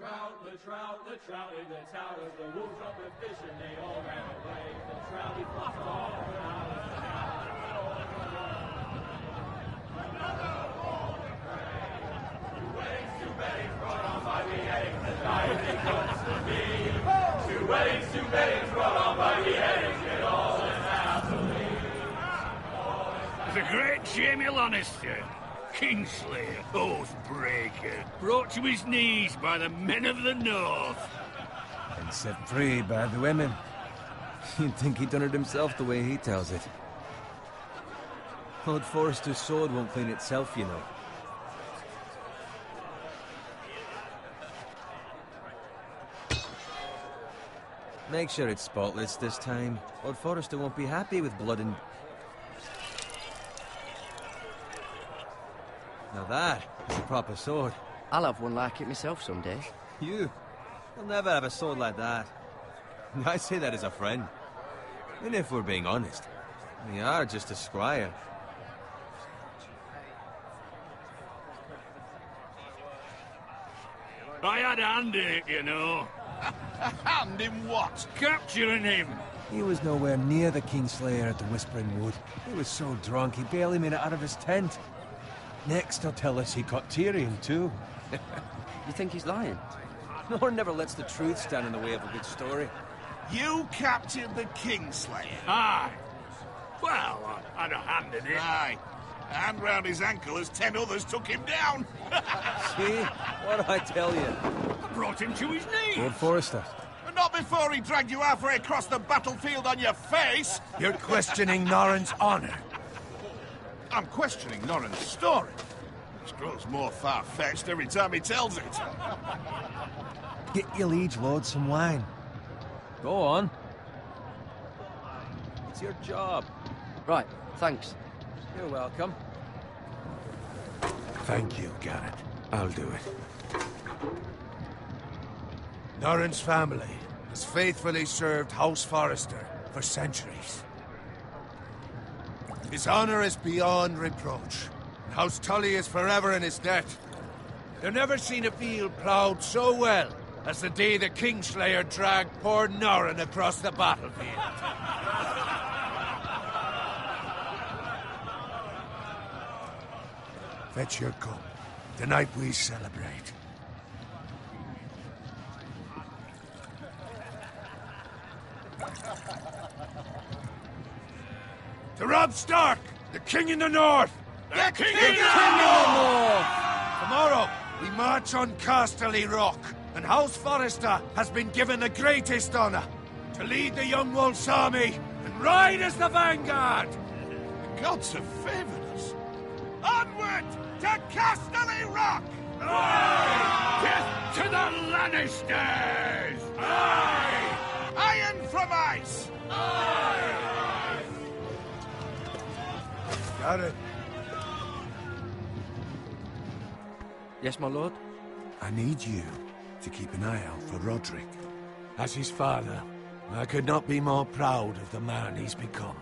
the trout in the towers, the wolves up with fish and they all ran away. The trout, he flopped off and out of the another war to pray. Two weddings brought on by beheadings, the dying goes to me. Two weddings brought on by beheadings, get all in happily. The great Jamie Lannister, Kingslayer, Oathbreaker, brought to his knees by the men of the North. And set free by the women. You'd think he'd done it himself the way he tells it. Lord Forrester's sword won't clean itself, you know. Make sure it's spotless this time. Lord Forrester won't be happy with blood and... Now that is a proper sword. I'll have one like it myself someday. You'll never have a sword like that. I say that as a friend. And if we're being honest, we are just a squire. I had a hand in it, you know. A hand in what? Capturing him. He was nowhere near the Kingslayer at the Whispering Wood. He was so drunk he barely made it out of his tent. Next he'll tell us he caught Tyrion too. You think he's lying? Nor never lets the truth stand in the way of a good story. You captured the Kingslayer? Aye. Well, I had a hand in it. Aye. A hand round his ankle as 10 others took him down. See? What'd I tell you? I brought him to his knees. Lord Forrester. And not before he dragged you halfway across the battlefield on your face. You're questioning Norrin's honor. I'm questioning Norrin's story. It grows more far-fetched every time he tells it. Get your liege lord some wine. Go on. It's your job. Right, thanks. You're welcome. Thank you, Garrett. I'll do it. Norrin's family has faithfully served House Forrester for centuries. His honor is beyond reproach. House Tully is forever in his debt. They've never seen a field ploughed so well as the day the Kingslayer dragged poor Norrin across the battlefield. Fetch your cup. Tonight we celebrate. To Robb Stark, the King in the North! The King in the North! Tomorrow, we march on Casterly Rock, and House Forrester has been given the greatest honor to lead the Young Wolf's army and ride as the vanguard! The gods have favored us. Onward to Casterly Rock! Aye! Death to the Lannisters! Aye! Iron from ice! Aye! Got it. Yes, my lord? I need you to keep an eye out for Roderick. As his father, I could not be more proud of the man he's become.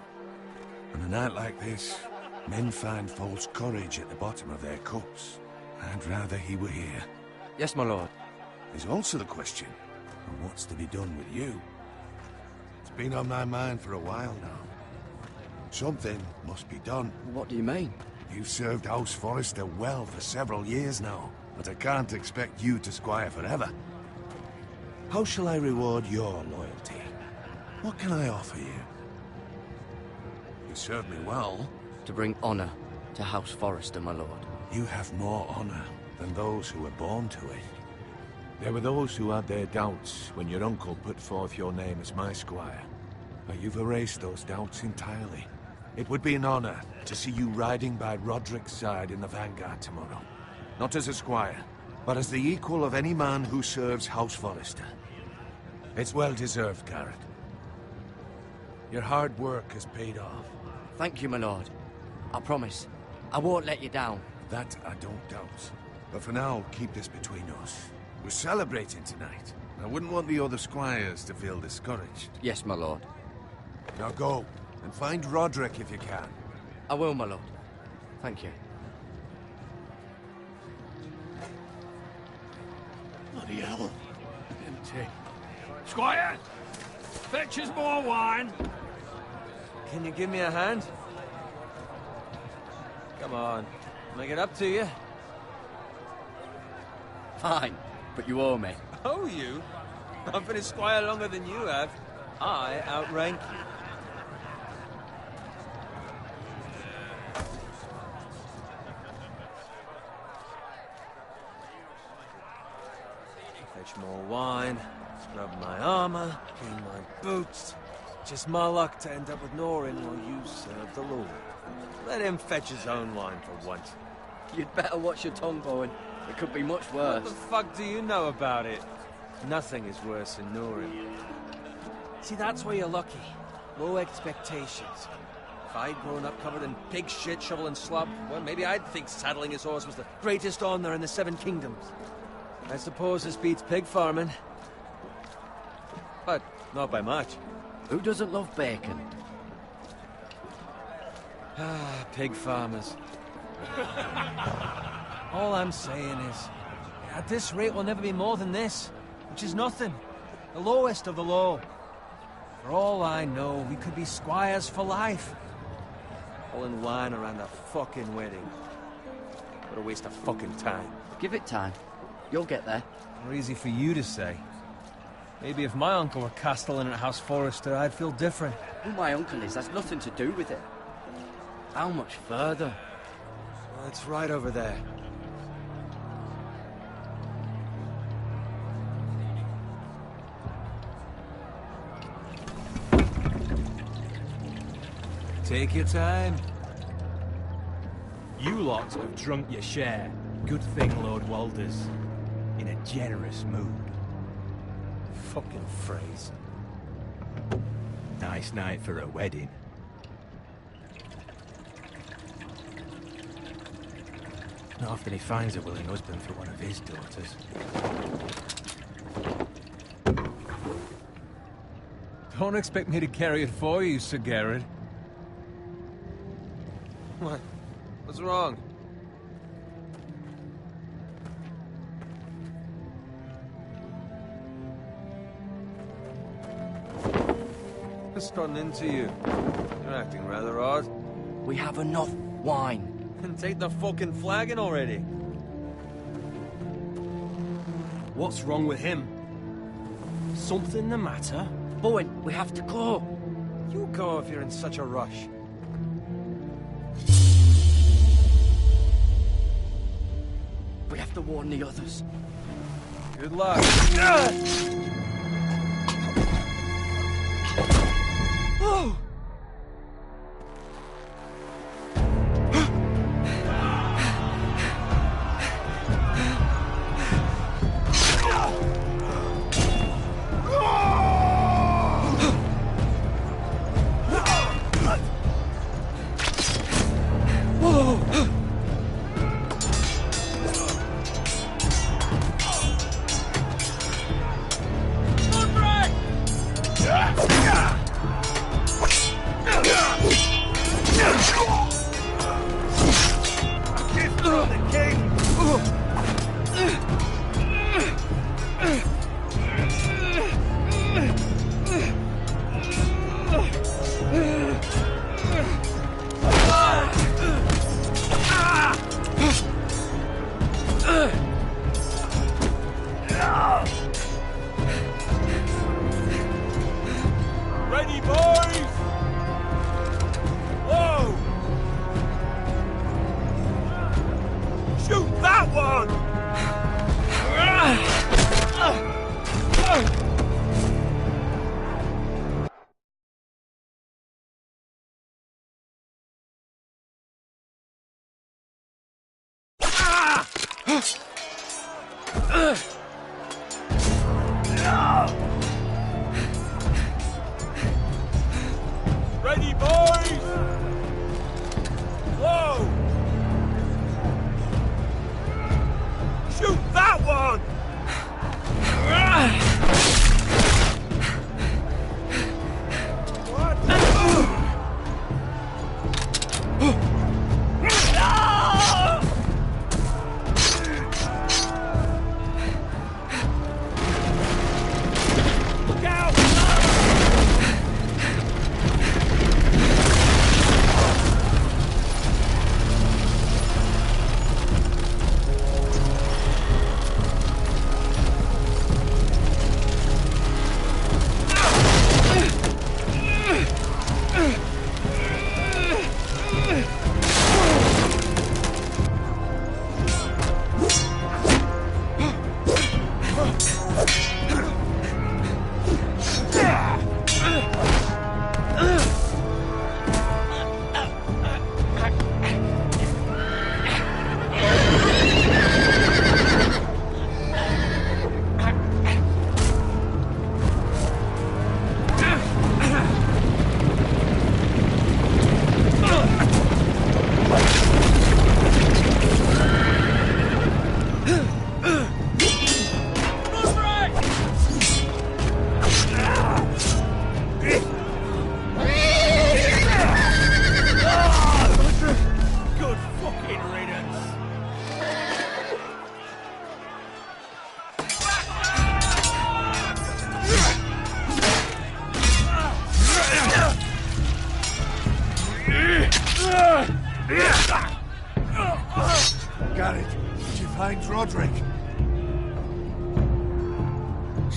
On a night like this, men find false courage at the bottom of their cups. I'd rather he were here. Yes, my lord. There's also the question of what's to be done with you. It's been on my mind for a while now. Something must be done. What do you mean? You've served House Forrester well for several years now, but I can't expect you to squire forever. How shall I reward your loyalty? What can I offer you? You served me well. To bring honor to House Forrester, my lord. You have more honor than those who were born to it. There were those who had their doubts when your uncle put forth your name as my squire. But you've erased those doubts entirely. It would be an honor to see you riding by Roderick's side in the vanguard tomorrow. Not as a squire, but as the equal of any man who serves House Forrester. It's well deserved, Garrett. Your hard work has paid off. Thank you, my lord. I promise. I won't let you down. That I don't doubt. But for now, keep this between us. We're celebrating tonight. I wouldn't want the other squires to feel discouraged. Yes, my lord. Now go, and find Roderick if you can. I will, my lord. Thank you. What Bloody hell. Empty. Squire! Fetch us more wine. Can you give me a hand? Come on. Make it up to you. Fine, but you owe me. Oh, you? I've been a squire longer than you have. I outrank you. Fetch more wine, scrub my armor, clean my boots. Just my luck to end up with Norin while you serve the Lord. Let him fetch his own wine for once. You'd better watch your tongue, Bowen. It could be much worse. What the fuck do you know about it? Nothing is worse than Norin. See, that's where you're lucky. Low expectations. If I'd grown up covered in pig shit, shovel and slop, well, maybe I'd think saddling his horse was the greatest honor in the Seven Kingdoms. I suppose this beats pig farming. But not by much. Who doesn't love bacon? Ah, pig farmers. All I'm saying is, at this rate we'll never be more than this, which is nothing. The lowest of the low. For all I know, we could be squires for life. Pulling wine around a fucking wedding. What a waste of fucking time. Give it time. You'll get there. More easy for you to say. Maybe if my uncle were castellan at House Forrester, I'd feel different. Who my uncle is has nothing to do with it. How much further? Well, it's right over there. Take your time. You lot have drunk your share. Good thing Lord Walder's in a generous mood. Fucking phrase. Nice night for a wedding. Not often he finds a willing husband for one of his daughters. Don't expect me to carry it for you, Sir Garrett. What? What's wrong? What's gotten into you? You're acting rather odd. We have enough wine. Then take the fucking flagon already. What's wrong with him? Something the matter? Bowen, we have to go. You go if you're in such a rush. We have to warn the others. Good luck. Oh!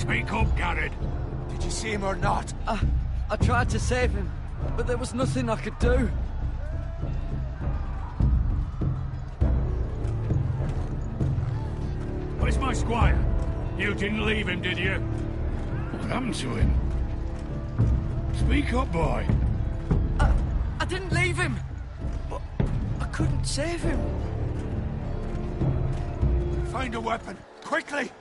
Speak up, Garrett. Did you see him or not? I tried to save him, but there was nothing I could do. Where's my squire? You didn't leave him, did you? What happened to him? Speak up, boy. I didn't leave him, but I couldn't save him. Find a weapon, quickly!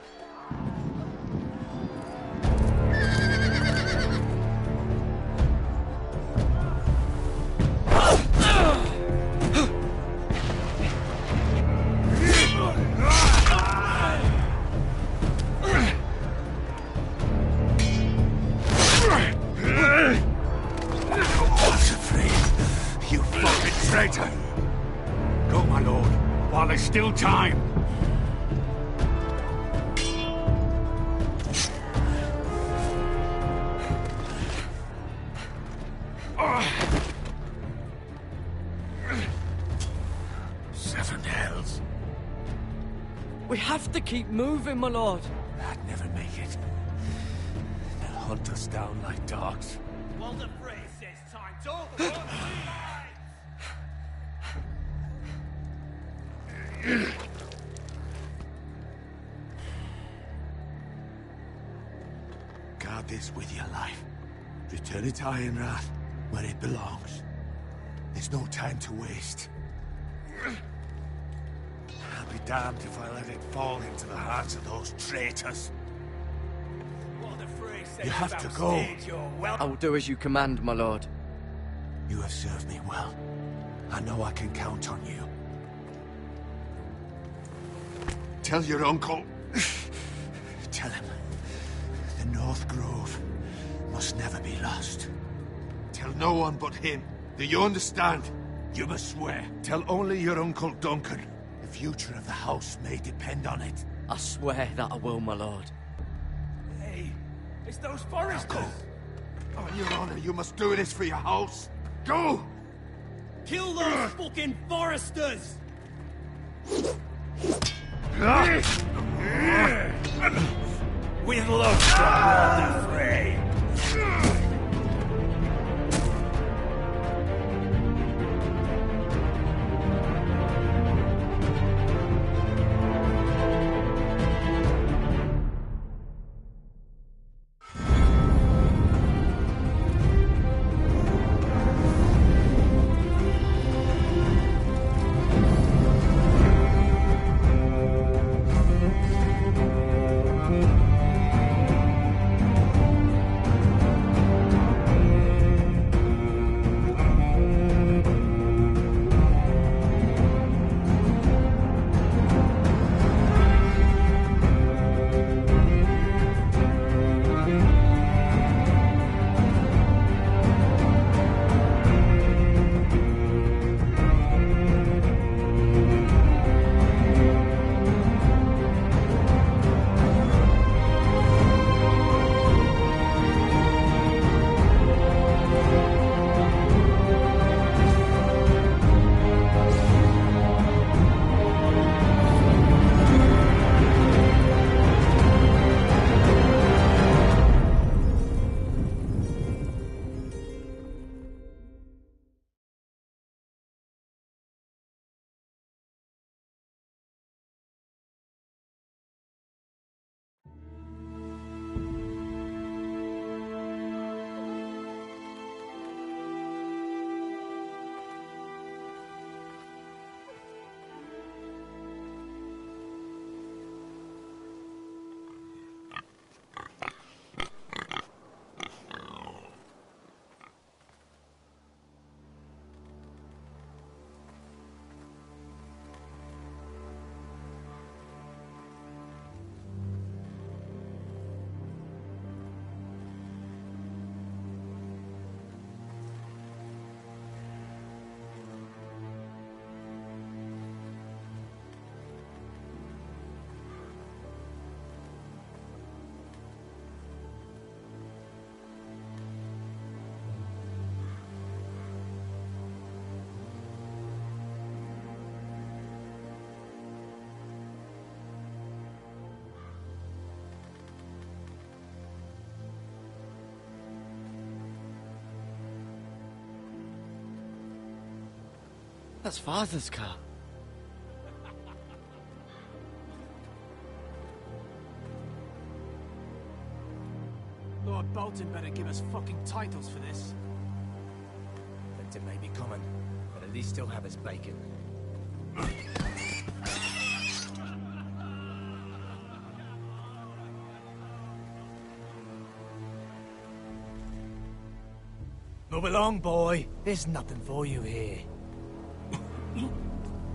Go, my lord, while there's still time. Seven hells. We have to keep moving, my lord. I'd never make it. They'll hunt us down like dogs. Well, the phrase says time's over. Guard this with your life. Return it to Ironrath, where it belongs. There's no time to waste. I'll be damned if I let it fall into the hearts of those traitors. Well, the phrase says You have to go. I will do as you command, my lord. You have served me well. I know I can count on you. Tell your uncle. Tell him. The North Grove must never be lost. Tell no one but him. Do you understand? You must swear. Tell only your Uncle Duncan. The future of the house may depend on it. I swear that I will, my lord. Hey, it's those foresters. Go. On your honor, you must do this for your house. Go! Kill those fucking foresters! With love from the fray. That's Father's car. Lord Bolton better give us fucking titles for this. Winter may be coming, but at least he'll have his bacon. Move along, boy. There's nothing for you here.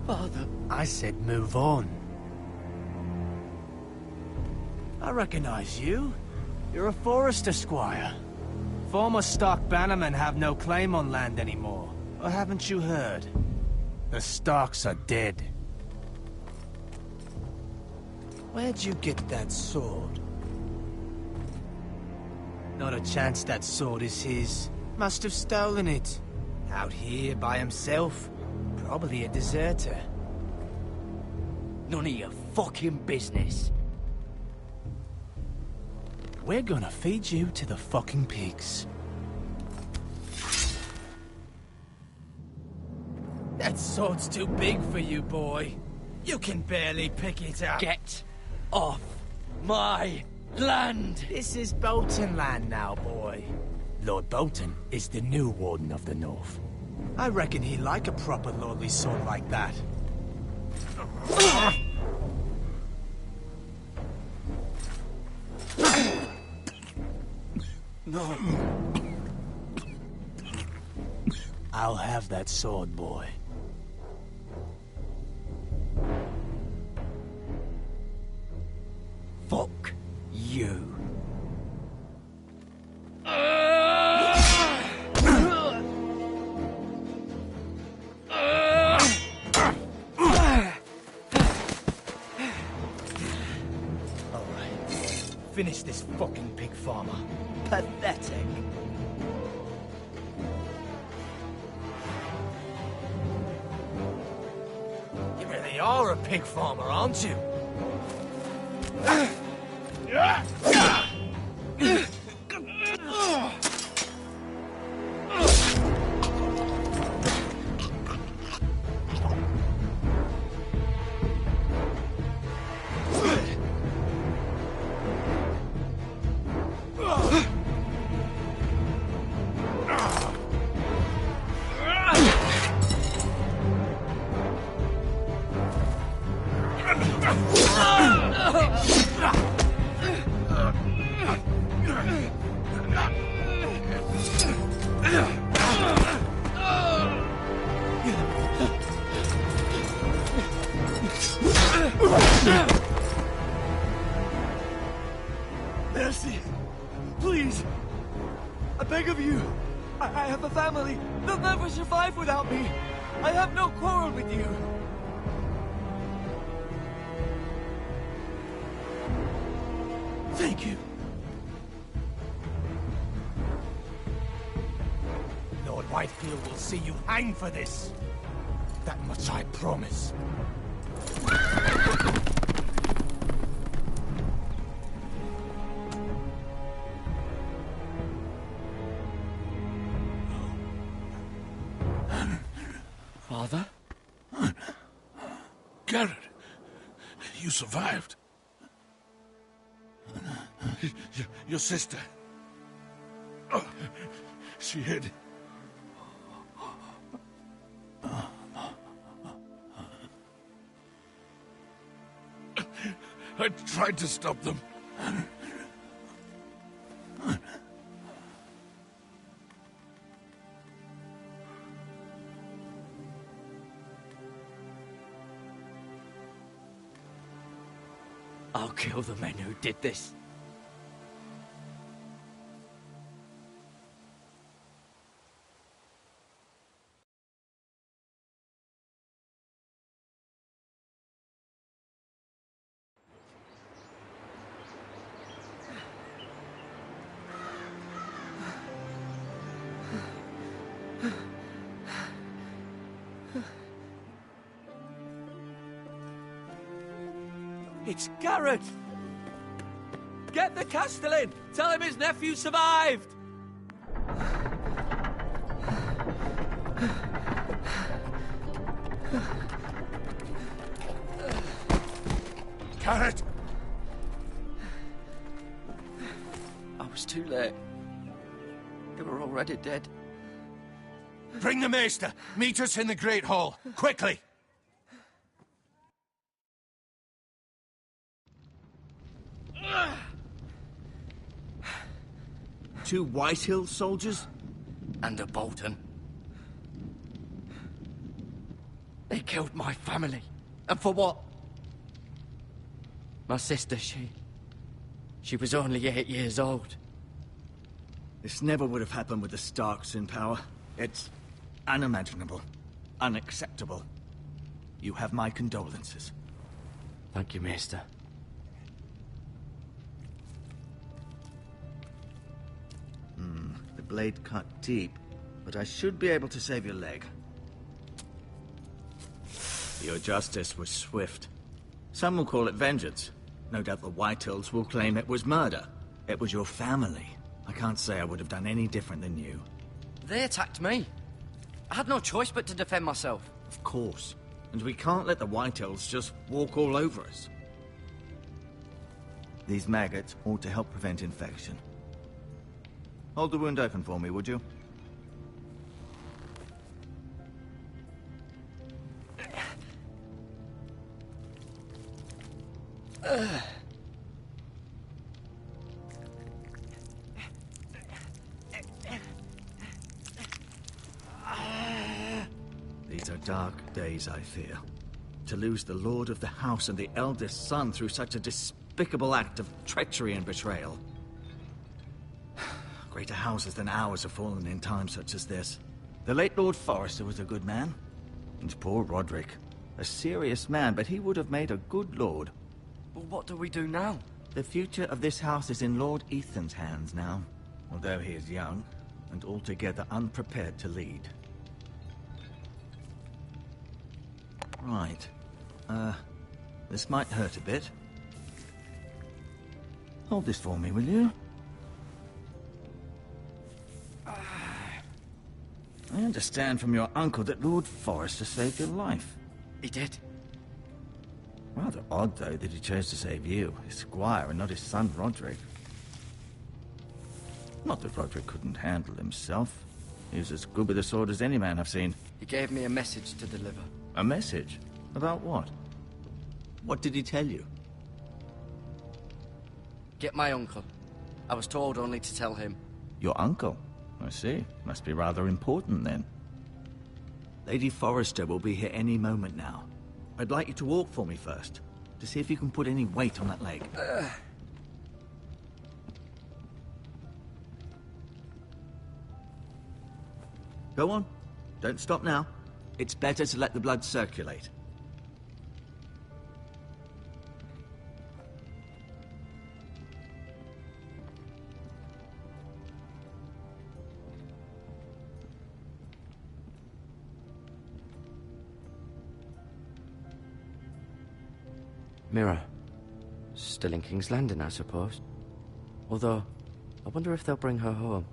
Father. I said move on. I recognize you. You're a Forester squire. Former Stark bannermen have no claim on land anymore. Or haven't you heard? The Starks are dead. Where'd you get that sword? Not a chance that sword is his. Must have stolen it. Out here by himself. Probably a deserter. None of your fucking business. We're gonna feed you to the fucking pigs. That sword's too big for you, boy. You can barely pick it up. Get off my land! This is Bolton land now, boy. Lord Bolton is the new Warden of the North. I reckon he'd like a proper lordly sword like that. No. I'll have that sword, boy. Fuck you. Finish this fucking pig farmer. Pathetic. You really are a pig farmer, aren't you? Mercy! Please! I beg of you! I have a family! They'll never survive without me! I have no quarrel with you! Thank you. Lord Whitefield will see you hang for this. That much I promise. Father? Garrett, you survived. Your sister. Oh, she hid. I tried to stop them. I'll kill the men who did this. It's Garrett! Get the Castellan! Tell him his nephew survived! Carrot! I was too late. They were already dead. Bring the maester! Meet us in the Great Hall! Quickly! Two White Hill soldiers? And a Bolton. They killed my family. And for what? My sister, she was only 8 years old. This never would have happened with the Starks in power. It's unimaginable. Unacceptable. You have my condolences. Thank you, Maester. The blade cut deep, but I should be able to save your leg. Your justice was swift. Some will call it vengeance. No doubt the Whitehills will claim it was murder. It was your family. I can't say I would have done any different than you. They attacked me. I had no choice but to defend myself. Of course. And we can't let the Whitehills just walk all over us. These maggots ought to help prevent infection. Hold the wound open for me, would you? These are dark days, I fear. To lose the lord of the house and the eldest son through such a despicable act of treachery and betrayal. Greater houses than ours have fallen in times such as this. The late Lord Forrester was a good man. And poor Roderick. A serious man, but he would have made a good lord. Well, what do we do now? The future of this house is in Lord Ethan's hands now. Although he is young, and altogether unprepared to lead. Right. This might hurt a bit. Hold this for me, will you? I understand from your uncle that Lord Forrester saved your life. He did. Rather odd, though, that he chose to save you, his squire, and not his son, Roderick. Not that Roderick couldn't handle himself. He was as good with a sword as any man I've seen. He gave me a message to deliver. A message? About what? What did he tell you? Get my uncle. I was told only to tell him. Your uncle? I see. Must be rather important, then. Lady Forrester will be here any moment now. I'd like you to walk for me first, to see if you can put any weight on that leg. Go on. Don't stop now. It's better to let the blood circulate. Mirror. Still in King's Landing, I suppose. Although, I wonder if they'll bring her home.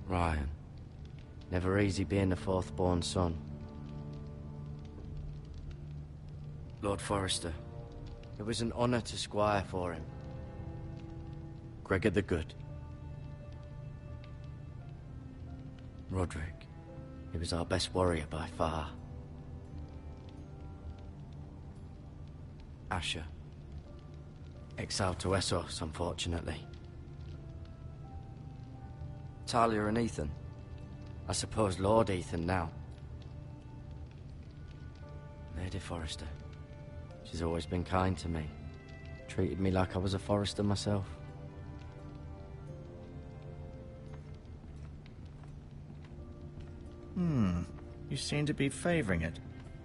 Ryan. Never easy being the fourth-born son. Lord Forrester. It was an honor to squire for him. Gregor the Good. Roderick. He was our best warrior by far. Asher. Exiled to Essos, unfortunately. Talia and Ethan. I suppose Lord Ethan now. Lady Forrester. She's always been kind to me. Treated me like I was a Forrester myself. You seem to be favoring it.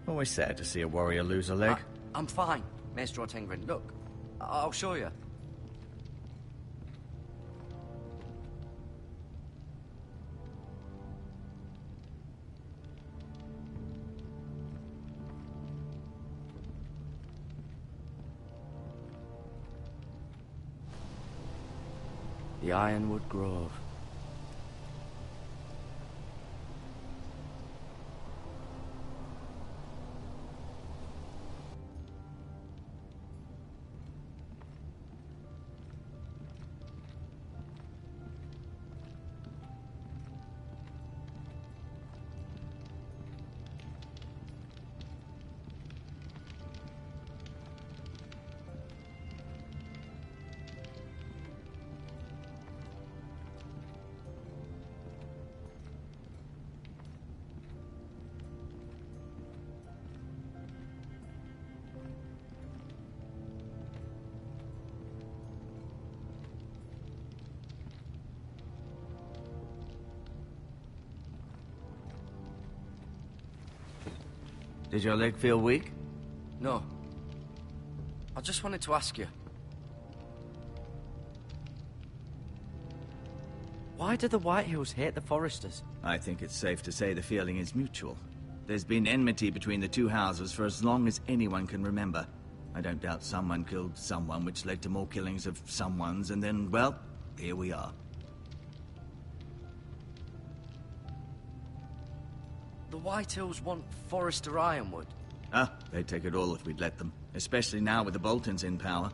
Always sad to see a warrior lose a leg. I'm fine, Maester Ortengrin. Look, I'll show you. The Ironwood Grove. Did your leg feel weak? No. I just wanted to ask you. Why do the Whitehills hate the Foresters? I think it's safe to say the feeling is mutual. There's been enmity between the two houses for as long as anyone can remember. I don't doubt someone killed someone, which led to more killings of someones, and then, well, here we are. The Whitehills want Forester Ironwood. Ah, they'd take it all if we'd let them, especially now with the Boltons in power,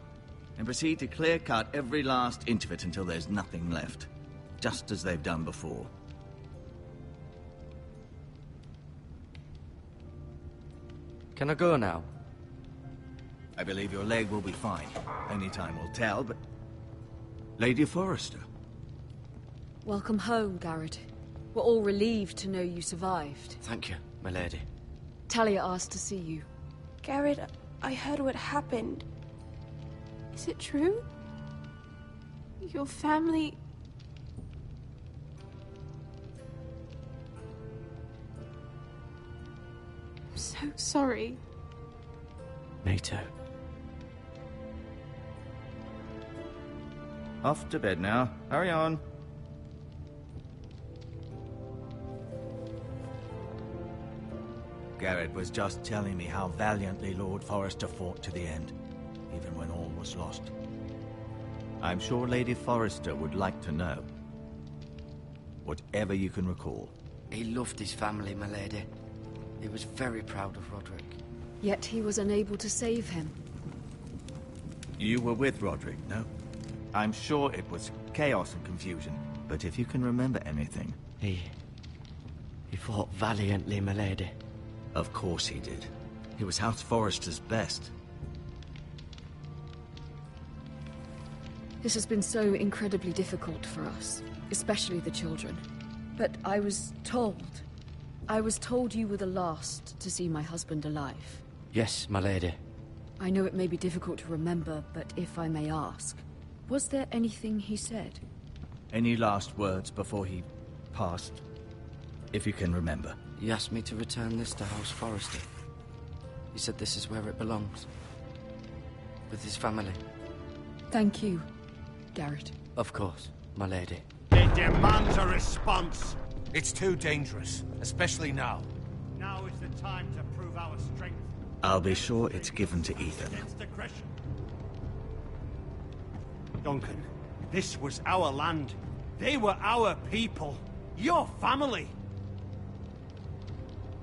and proceed to clear-cut every last inch of it until there's nothing left, just as they've done before. Can I go now? I believe your leg will be fine. Only time will tell, but... Lady Forrester. Welcome home, Garrett. We're all relieved to know you survived. Thank you, my lady. Talia asked to see you. Garrett, I heard what happened. Is it true? Your family... I'm so sorry. Me too. Off to bed now. Hurry on. Garrett was just telling me how valiantly Lord Forrester fought to the end, even when all was lost. I'm sure Lady Forrester would like to know. Whatever you can recall. He loved his family, my lady. He was very proud of Roderick. Yet he was unable to save him. You were with Roderick, no? I'm sure it was chaos and confusion, but if you can remember anything... He fought valiantly, my lady. Of course he did. He was House Forrester's best. This has been so incredibly difficult for us, especially the children. But I was told you were the last to see my husband alive. Yes, my lady. I know it may be difficult to remember, but if I may ask, was there anything he said? Any last words before he passed? If you can remember. He asked me to return this to House Forrester. He said this is where it belongs. With his family. Thank you, Garrett. Of course, my lady. It demands a response. It's too dangerous, especially now. Now is the time to prove our strength. I'll be sure it's given to Ethan. Against aggression. Duncan, this was our land. They were our people. Your family.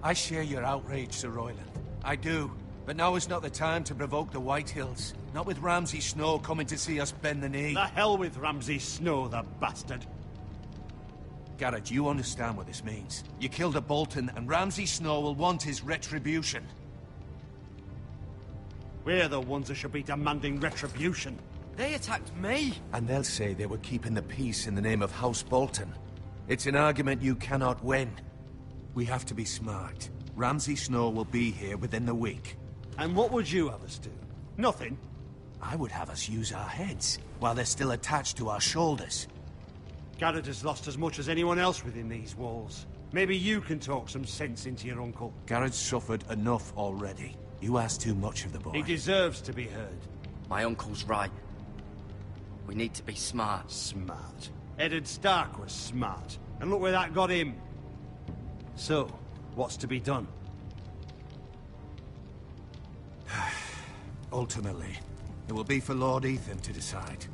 I share your outrage, Sir Royland. I do. But now is not the time to provoke the Whitehills. Not with Ramsay Snow coming to see us bend the knee. The hell with Ramsay Snow, the bastard. Garrett, you understand what this means. You killed a Bolton, and Ramsay Snow will want his retribution. We're the ones that should be demanding retribution. They attacked me! And they'll say they were keeping the peace in the name of House Bolton. It's an argument you cannot win. We have to be smart. Ramsay Snow will be here within the week. And what would you have us do? Nothing. I would have us use our heads, while they're still attached to our shoulders. Garrett has lost as much as anyone else within these walls. Maybe you can talk some sense into your uncle. Garrett's suffered enough already. You ask too much of the boy. He deserves to be heard. My uncle's right. We need to be smart. Smart. Eddard Stark was smart. And look where that got him. So, what's to be done? Ultimately, it will be for Lord Ethan to decide.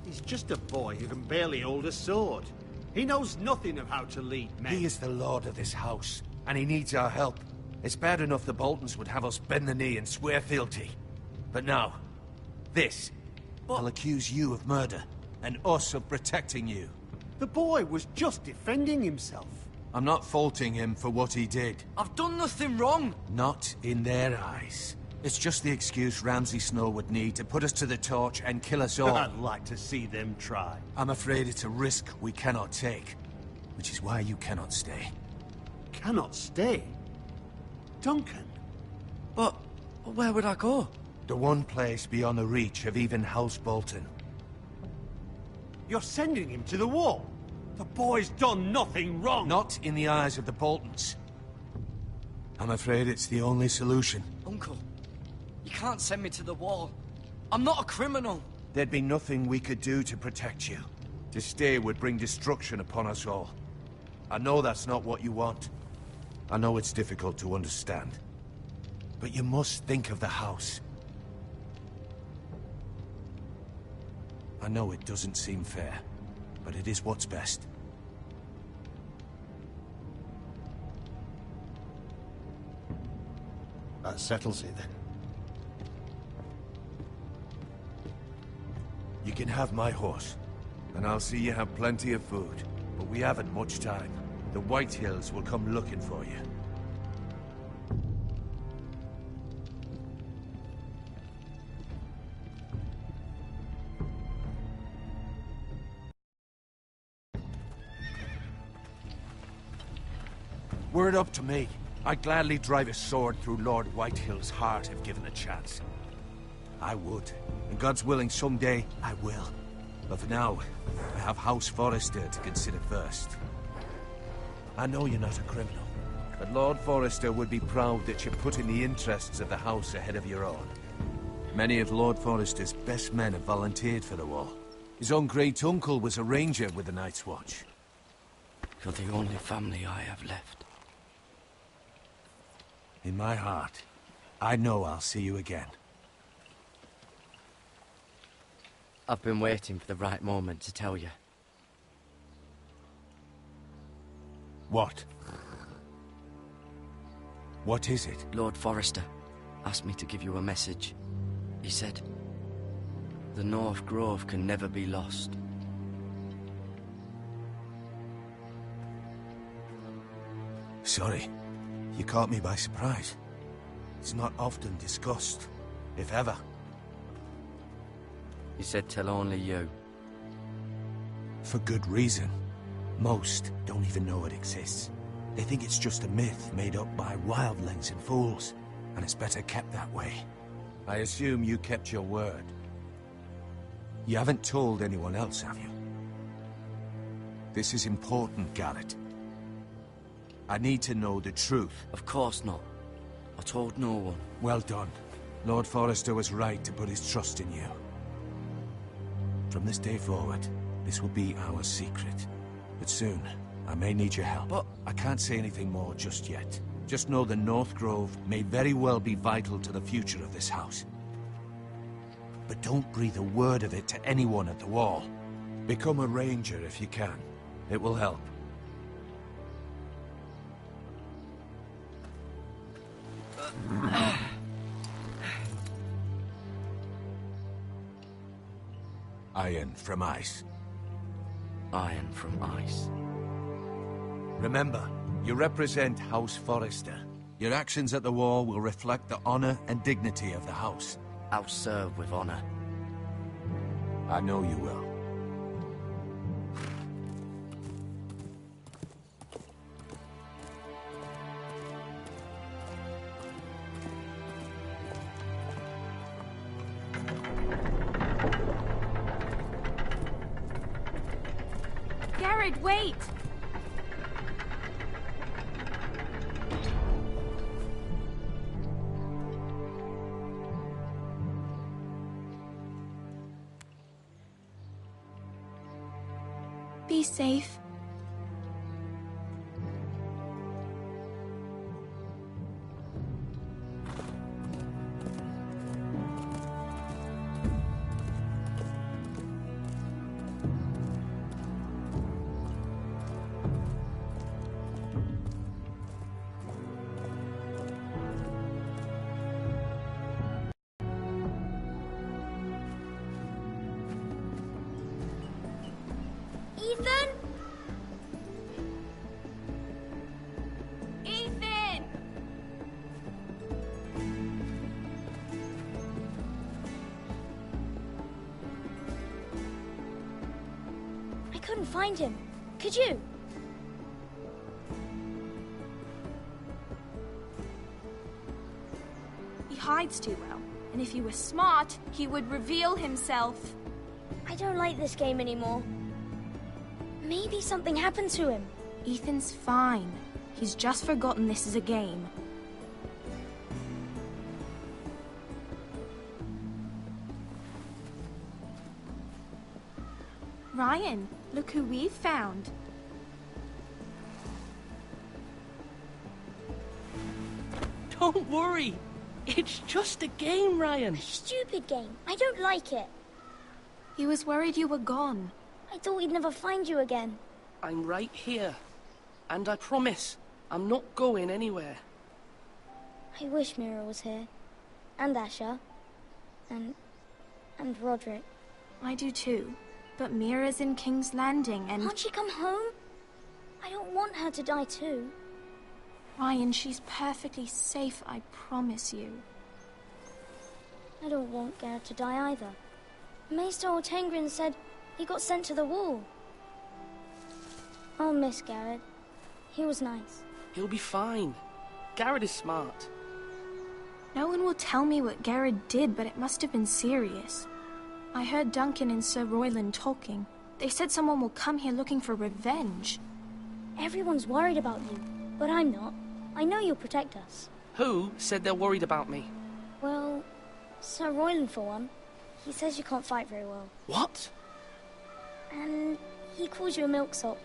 He's just a boy who can barely hold a sword. He knows nothing of how to lead men. He is the lord of this house, and he needs our help. It's bad enough the Boltons would have us bend the knee and swear fealty. But now, this. I'll accuse you of murder, and us of protecting you. The boy was just defending himself. I'm not faulting him for what he did. I've done nothing wrong! Not in their eyes. It's just the excuse Ramsay Snow would need to put us to the torch and kill us all. I'd like to see them try. I'm afraid it's a risk we cannot take, which is why you cannot stay. Cannot stay? Duncan? But where would I go? The one place beyond the reach of even House Bolton. You're sending him to the wall? The boy's done nothing wrong! Not in the eyes of the Boltons. I'm afraid it's the only solution. Uncle, you can't send me to the wall. I'm not a criminal. There'd be nothing we could do to protect you. To stay would bring destruction upon us all. I know that's not what you want. I know it's difficult to understand. But you must think of the house. I know it doesn't seem fair, but it is what's best. That settles it then. You can have my horse, and I'll see you have plenty of food. But we haven't much time. The White Hills will come looking for you. Were it up to me, I'd gladly drive a sword through Lord Whitehill's heart if given a chance. I would. And God's willing, someday I will. But for now, I have House Forrester to consider first. I know you're not a criminal, but Lord Forrester would be proud that you're putting the interests of the house ahead of your own. Many of Lord Forrester's best men have volunteered for the war. His own great-uncle was a ranger with the Night's Watch. You're the only family I have left. In my heart, I know I'll see you again. I've been waiting for the right moment to tell you. What? What is it? Lord Forrester asked me to give you a message. He said, the North Grove can never be lost. Sorry. You caught me by surprise. It's not often discussed, if ever. He said tell only you. For good reason. Most don't even know it exists. They think it's just a myth made up by wildlings and fools, and it's better kept that way. I assume you kept your word. You haven't told anyone else, have you? This is important, Garrett. I need to know the truth. Of course not. I told no one. Well done. Lord Forrester was right to put his trust in you. From this day forward, this will be our secret. But soon, I may need your help. But I can't say anything more just yet. Just know the North Grove may very well be vital to the future of this house. But don't breathe a word of it to anyone at the wall. Become a ranger if you can. It will help. Iron from ice. Iron from ice. Remember, you represent House Forrester. Your actions at the war will reflect the honor and dignity of the house. I'll serve with honor. I know you will. Garrett, wait! Be safe. Ethan? Ethan! I couldn't find him. Could you? He hides too well, and if he were smart, he would reveal himself. I don't like this game anymore. Maybe something happened to him. Ethan's fine. He's just forgotten this is a game. Ryan, look who we've found. Don't worry. It's just a game, Ryan. A stupid game. I don't like it. He was worried you were gone. I thought we'd never find you again. I'm right here. And I promise, I'm not going anywhere. I wish Mira was here. And Asher. And Roderick. I do too. But Mira's in King's Landing and... Can't she come home? I don't want her to die too. Ryan, she's perfectly safe, I promise you. I don't want Garrett to die either. Maester Ortengrin said he got sent to the wall. I'll miss Garrett. He was nice. He'll be fine. Garrett is smart. No one will tell me what Garrett did, but it must have been serious. I heard Duncan and Sir Royland talking. They said someone will come here looking for revenge. Everyone's worried about you, but I'm not. I know you'll protect us. Who said they're worried about me? Well, Sir Royland for one. He says you can't fight very well. What? And he calls you a milksop.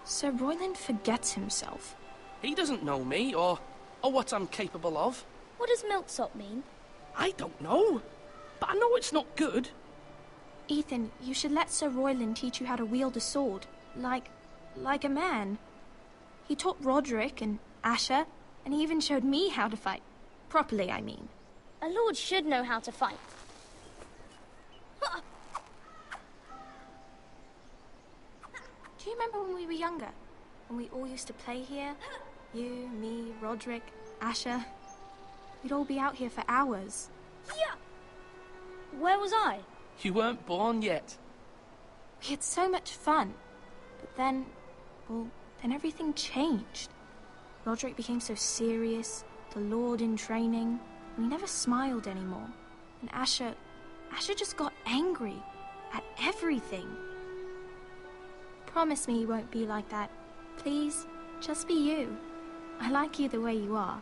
Sir Royland forgets himself. He doesn't know me, or what I'm capable of. What does milksop mean? I don't know, but I know it's not good. Ethan, you should let Sir Royland teach you how to wield a sword. Like a man. He taught Roderick and Asher, and he even showed me how to fight. Properly, I mean. A lord should know how to fight. Do you remember when we were younger? When we all used to play here? You, me, Roderick, Asher. We'd all be out here for hours. Yeah. Where was I? You weren't born yet. We had so much fun. But then, then everything changed. Roderick became so serious, the Lord in training, and he never smiled anymore. And Asher just got angry at everything. Promise me you won't be like that. Please, just be you. I like you the way you are.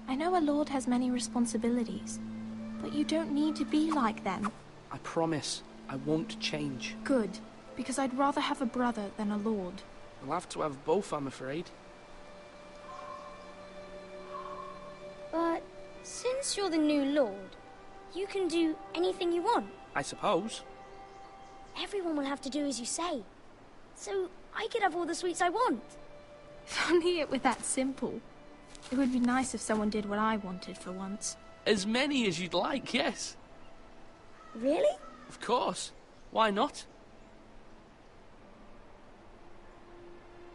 I know a lord has many responsibilities, but you don't need to be like them. I promise, I won't change. Good, because I'd rather have a brother than a lord. We'll have to have both, I'm afraid. But since you're the new lord, you can do anything you want. I suppose. Everyone will have to do as you say. So I could have all the sweets I want. If only it were that simple. It would be nice if someone did what I wanted for once. As many as you'd like, yes. Really? Of course. Why not?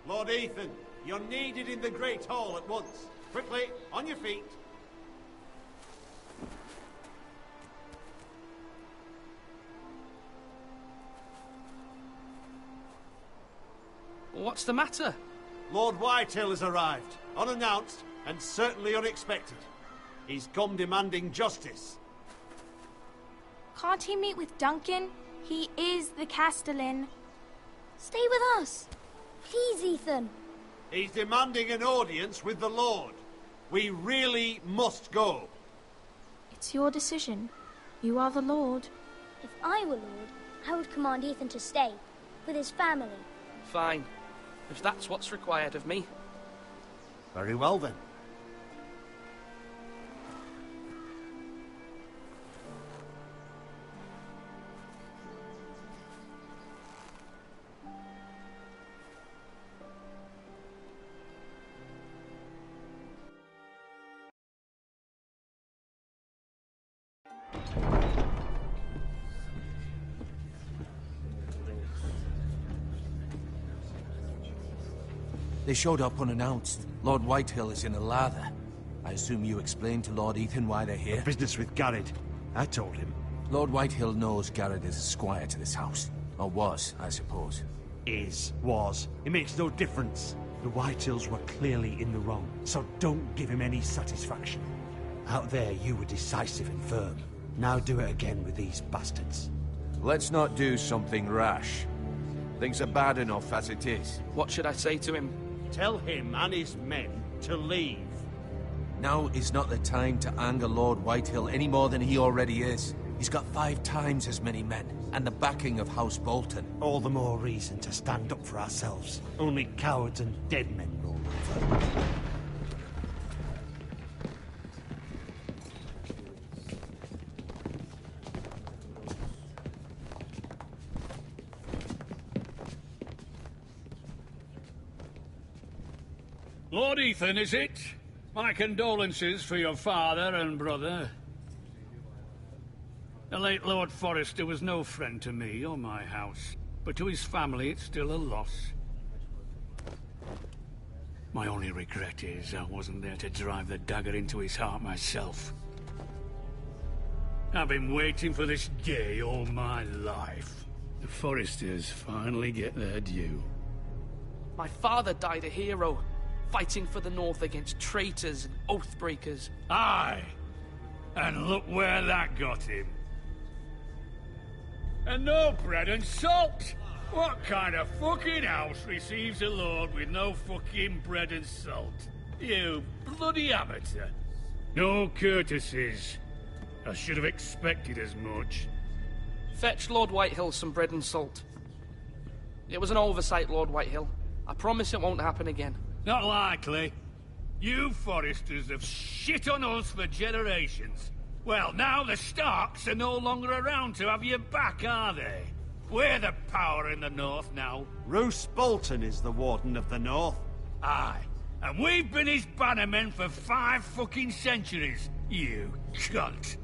Lord Ethan, you're needed in the Great Hall at once. Quickly, on your feet. What's the matter? Lord Whitehill has arrived, unannounced and certainly unexpected. He's come demanding justice. Can't he meet with Duncan? He is the Castellan. Stay with us. Please, Ethan. He's demanding an audience with the Lord. We really must go. It's your decision. You are the Lord. If I were Lord, I would command Ethan to stay, with his family. Fine. If that's what's required of me. Very well, then. They showed up unannounced. Lord Whitehill is in a lather. I assume you explained to Lord Ethan why they're here? Business with Garrett. I told him. Lord Whitehill knows Garrett is a squire to this house. Or was, I suppose. Was. It makes no difference. The Whitehills were clearly in the wrong, so don't give him any satisfaction. Out there, you were decisive and firm. Now do it again with these bastards. Let's not do something rash. Things are bad enough as it is. What should I say to him? Tell him and his men to leave. Now is not the time to anger Lord Whitehill any more than he already is. He's got 5 times as many men, and the backing of House Bolton. All the more reason to stand up for ourselves. Only cowards and dead men roll over. Lord Ethan, is it? My condolences for your father and brother. The late Lord Forrester was no friend to me or my house, but to his family it's still a loss. My only regret is I wasn't there to drive the dagger into his heart myself. I've been waiting for this day all my life. The Forresters finally get their due. My father died a hero, fighting for the North against traitors and oathbreakers. Aye! And look where that got him. And no bread and salt! What kind of fucking house receives a lord with no fucking bread and salt? You bloody amateur. No courtesies. I should have expected as much. Fetch Lord Whitehill some bread and salt. It was an oversight, Lord Whitehill. I promise it won't happen again. Not likely. You Forresters have shit on us for generations. Well, now the Starks are no longer around to have your back, are they? We're the power in the North now. Roose Bolton is the Warden of the North. Aye. And we've been his bannermen for 5 fucking centuries, you cunt.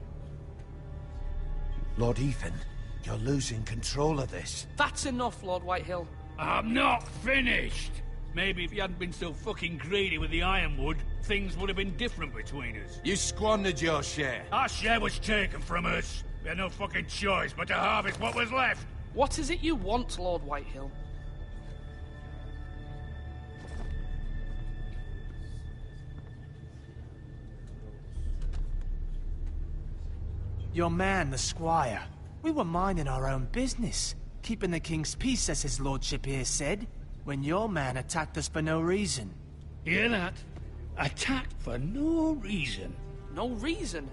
Lord Ethan, you're losing control of this. That's enough, Lord Whitehill. I'm not finished. Maybe if you hadn't been so fucking greedy with the ironwood, things would have been different between us. You squandered your share. Our share was taken from us. We had no fucking choice but to harvest what was left. What is it you want, Lord Whitehill? Your man, the squire. We were minding our own business, keeping the king's peace, as his lordship here said, when your man attacked us for no reason. Hear that? Attacked for no reason. No reason?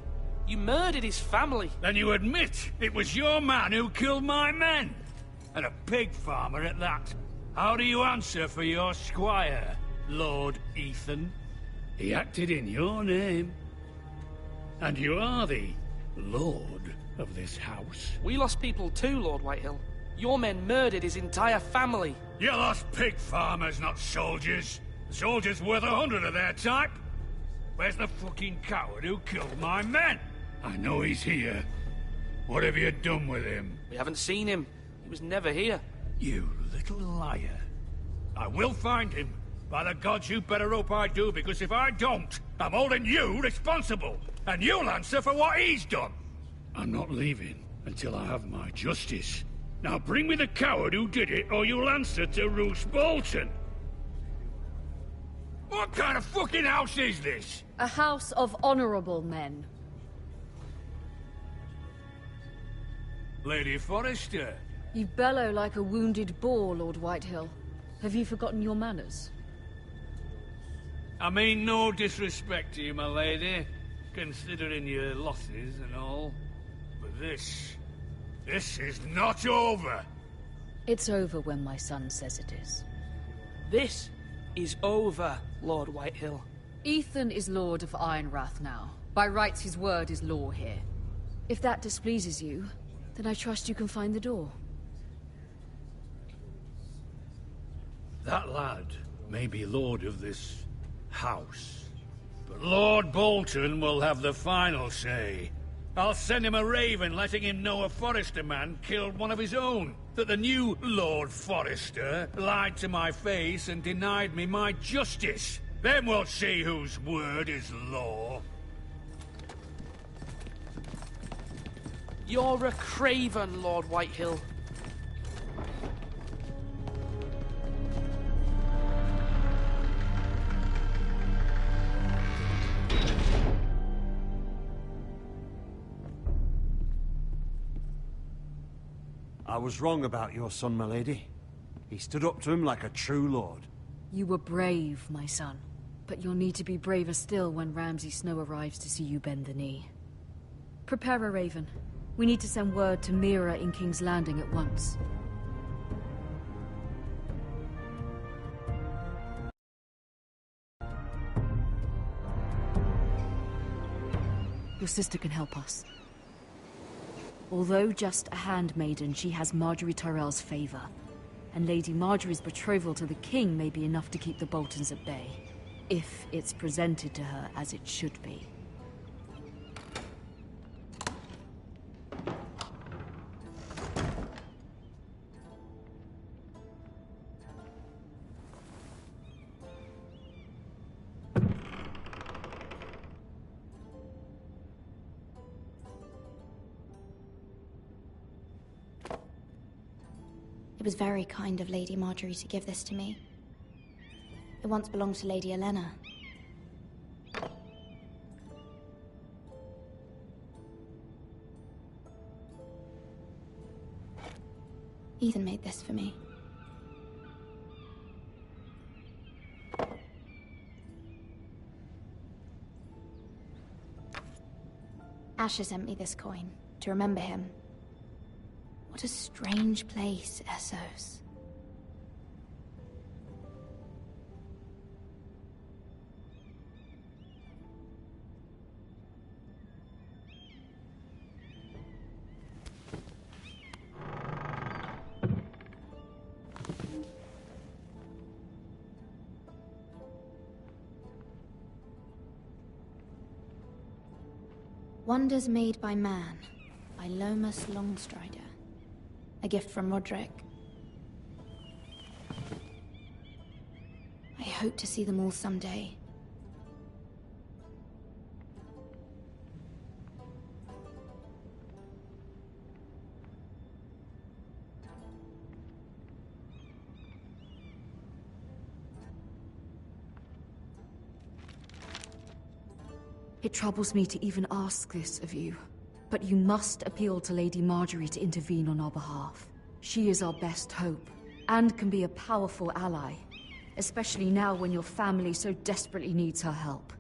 You murdered his family. Then you admit it was your man who killed my men. And a pig farmer at that. How do you answer for your squire, Lord Ethan? He acted in your name. And you are the lord of this house. We lost people too, Lord Whitehill. Your men murdered his entire family. You lost pig farmers, not soldiers. Soldiers worth 100 of their type. Where's the fucking coward who killed my men? I know he's here. What have you done with him? We haven't seen him. He was never here. You little liar. I will find him. By the gods, you better hope I do, because if I don't, I'm holding you responsible. And you'll answer for what he's done. I'm not leaving until I have my justice. Now bring me the coward who did it, or you'll answer to Roose Bolton. What kind of fucking house is this? A house of honorable men. Lady Forrester. You bellow like a wounded boar, Lord Whitehill. Have you forgotten your manners? I mean no disrespect to you, my lady, considering your losses and all. But this is not over. It's over when my son says it is. This is over, Lord Whitehill. Ethan is Lord of Ironrath now. By rights, his word is law here. If that displeases you, then I trust you can find the door. That lad may be lord of this house, but Lord Bolton will have the final say. I'll send him a raven letting him know a Forrester man killed one of his own. That the new Lord Forrester lied to my face and denied me my justice. Then we'll see whose word is law. You're a craven, Lord Whitehill. I was wrong about your son, my lady. He stood up to him like a true lord. You were brave, my son. But you'll need to be braver still when Ramsay Snow arrives to see you bend the knee. Prepare a raven. We need to send word to Mira in King's Landing at once. Your sister can help us. Although just a handmaiden, she has Marjorie Tyrell's favor. And Lady Marjorie's betrothal to the king may be enough to keep the Boltons at bay. If it's presented to her as it should be. It was very kind of Lady Marjorie to give this to me. It once belonged to Lady Elena. Ethan made this for me. Asher sent me this coin to remember him. What a strange place, Essos. Wonders Made by Man, by Lomas Longstrider. A gift from Roderick. I hope to see them all someday. It troubles me to even ask this of you, but you must appeal to Lady Marjorie to intervene on our behalf. She is our best hope, and can be a powerful ally, especially now when your family so desperately needs her help.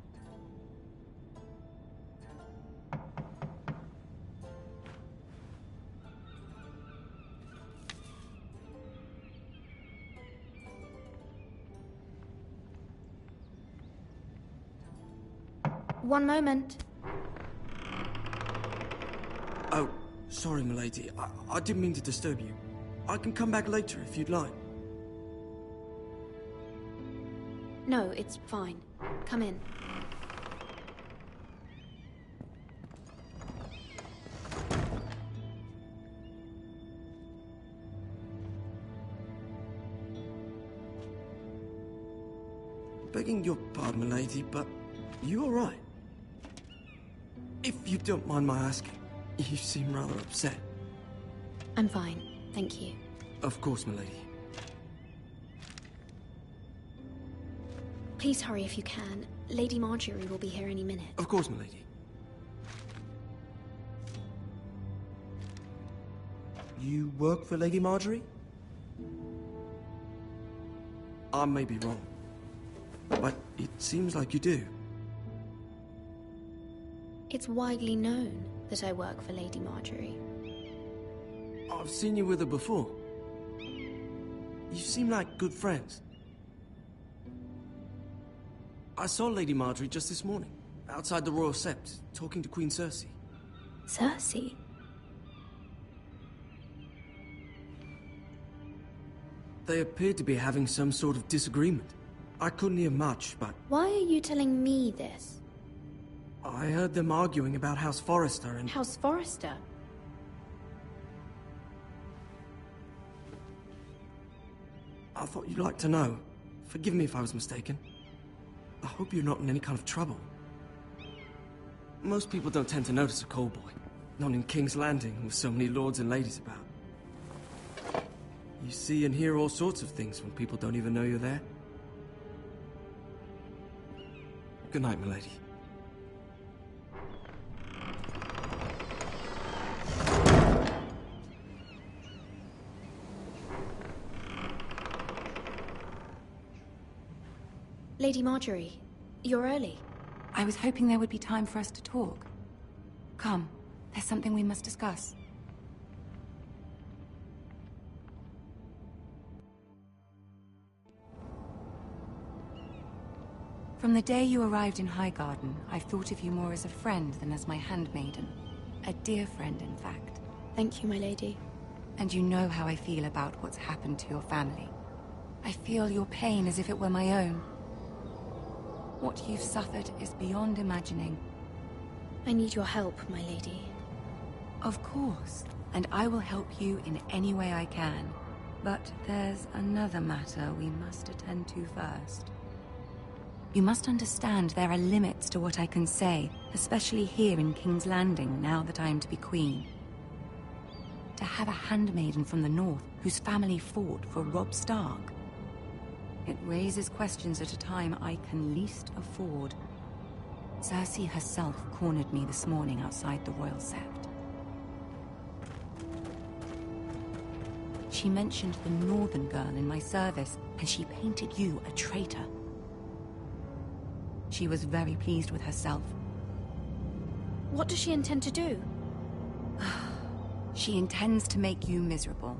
One moment. Oh, sorry, milady. I didn't mean to disturb you. I can come back later if you'd like. No, it's fine. Come in. Begging your pardon, milady, but you all right? If you don't mind my asking, you seem rather upset. I'm fine, thank you. Of course, milady. Please hurry if you can. Lady Marjorie will be here any minute. Of course, milady. You work for Lady Marjorie? I may be wrong, but it seems like you do. It's widely known that I work for Lady Marjorie. I've seen you with her before. You seem like good friends. I saw Lady Marjorie just this morning, outside the Royal Sept, talking to Queen Cersei. Cersei? They appeared to be having some sort of disagreement. I couldn't hear much, but Why are you telling me this? I heard them arguing about House Forrester and... House Forrester? I thought you'd like to know. Forgive me if I was mistaken. I hope you're not in any kind of trouble. Most people don't tend to notice a call boy. Not in King's Landing, with so many lords and ladies about. You see and hear all sorts of things when people don't even know you're there. Good night, milady. Lady Marjorie, you're early. I was hoping there would be time for us to talk. Come, There's something we must discuss. From the day you arrived in Highgarden, I've thought of you more as a friend than as my handmaiden. A dear friend, in fact. Thank you, my lady. And you know how I feel about what's happened to your family. I feel your pain as if it were my own. What you've suffered is beyond imagining. I need your help, my lady. Of course, and I will help you in any way I can. But there's another matter we must attend to first. You must understand there are limits to what I can say, especially here in King's Landing, now that I am to be queen. To have a handmaiden from the north whose family fought for Robb Stark. It raises questions at a time I can least afford. Cersei herself cornered me this morning outside the Royal Sept. She mentioned the northern girl in my service, and she painted you a traitor. She was very pleased with herself. What does she intend to do? She intends to make you miserable,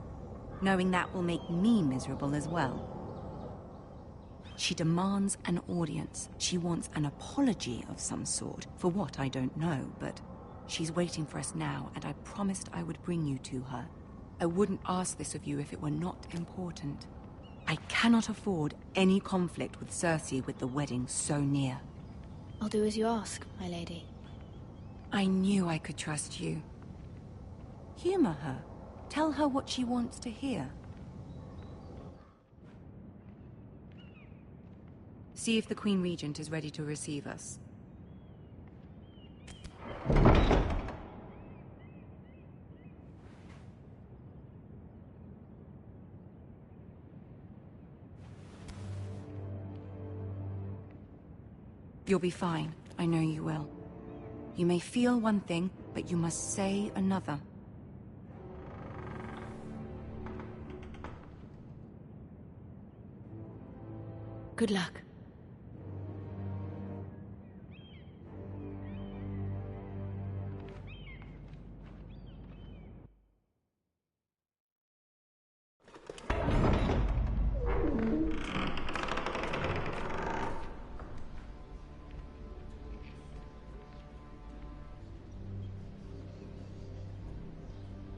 knowing that will make me miserable as well. She demands an audience. She wants an apology of some sort, for what I don't know, but she's waiting for us now, and I promised I would bring you to her. I wouldn't ask this of you if it were not important. I cannot afford any conflict with Cersei with the wedding so near. I'll do as you ask, my lady. I knew I could trust you. Humor her. Tell her what she wants to hear. See if the Queen Regent is ready to receive us. You'll be fine. I know you will. You may feel one thing, but you must say another. Good luck.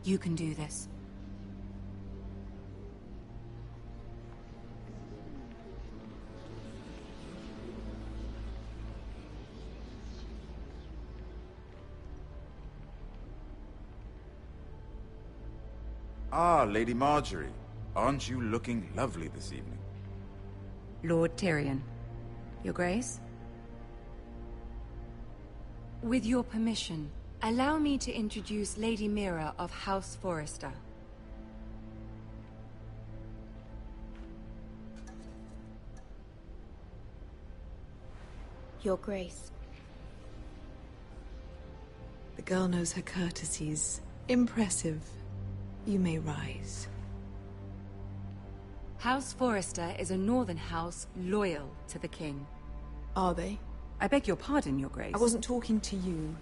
You can do this. Ah, Lady Marjorie. Aren't you looking lovely this evening? Lord Tyrion. Your Grace? With your permission, allow me to introduce Lady Mira of House Forrester. Your Grace. The girl knows her courtesies. Impressive. You may rise. House Forrester is a northern house loyal to the king. Are they? I beg your pardon, Your Grace. I wasn't talking to you.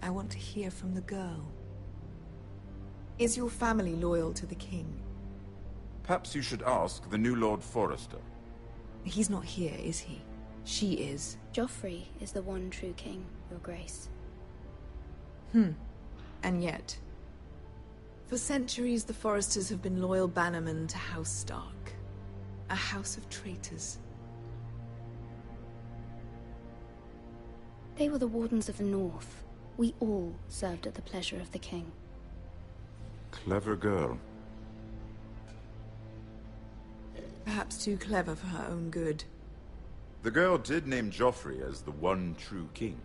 I want to hear from the girl. Is your family loyal to the king? Perhaps you should ask the new Lord Forrester. He's not here, is he? She is. Joffrey is the one true king, Your Grace. And yet... For centuries, the Forresters have been loyal bannermen to House Stark. A house of traitors. They were the Wardens of the North. We all served at the pleasure of the king. Clever girl. Perhaps too clever for her own good. The girl did name Joffrey as the one true king.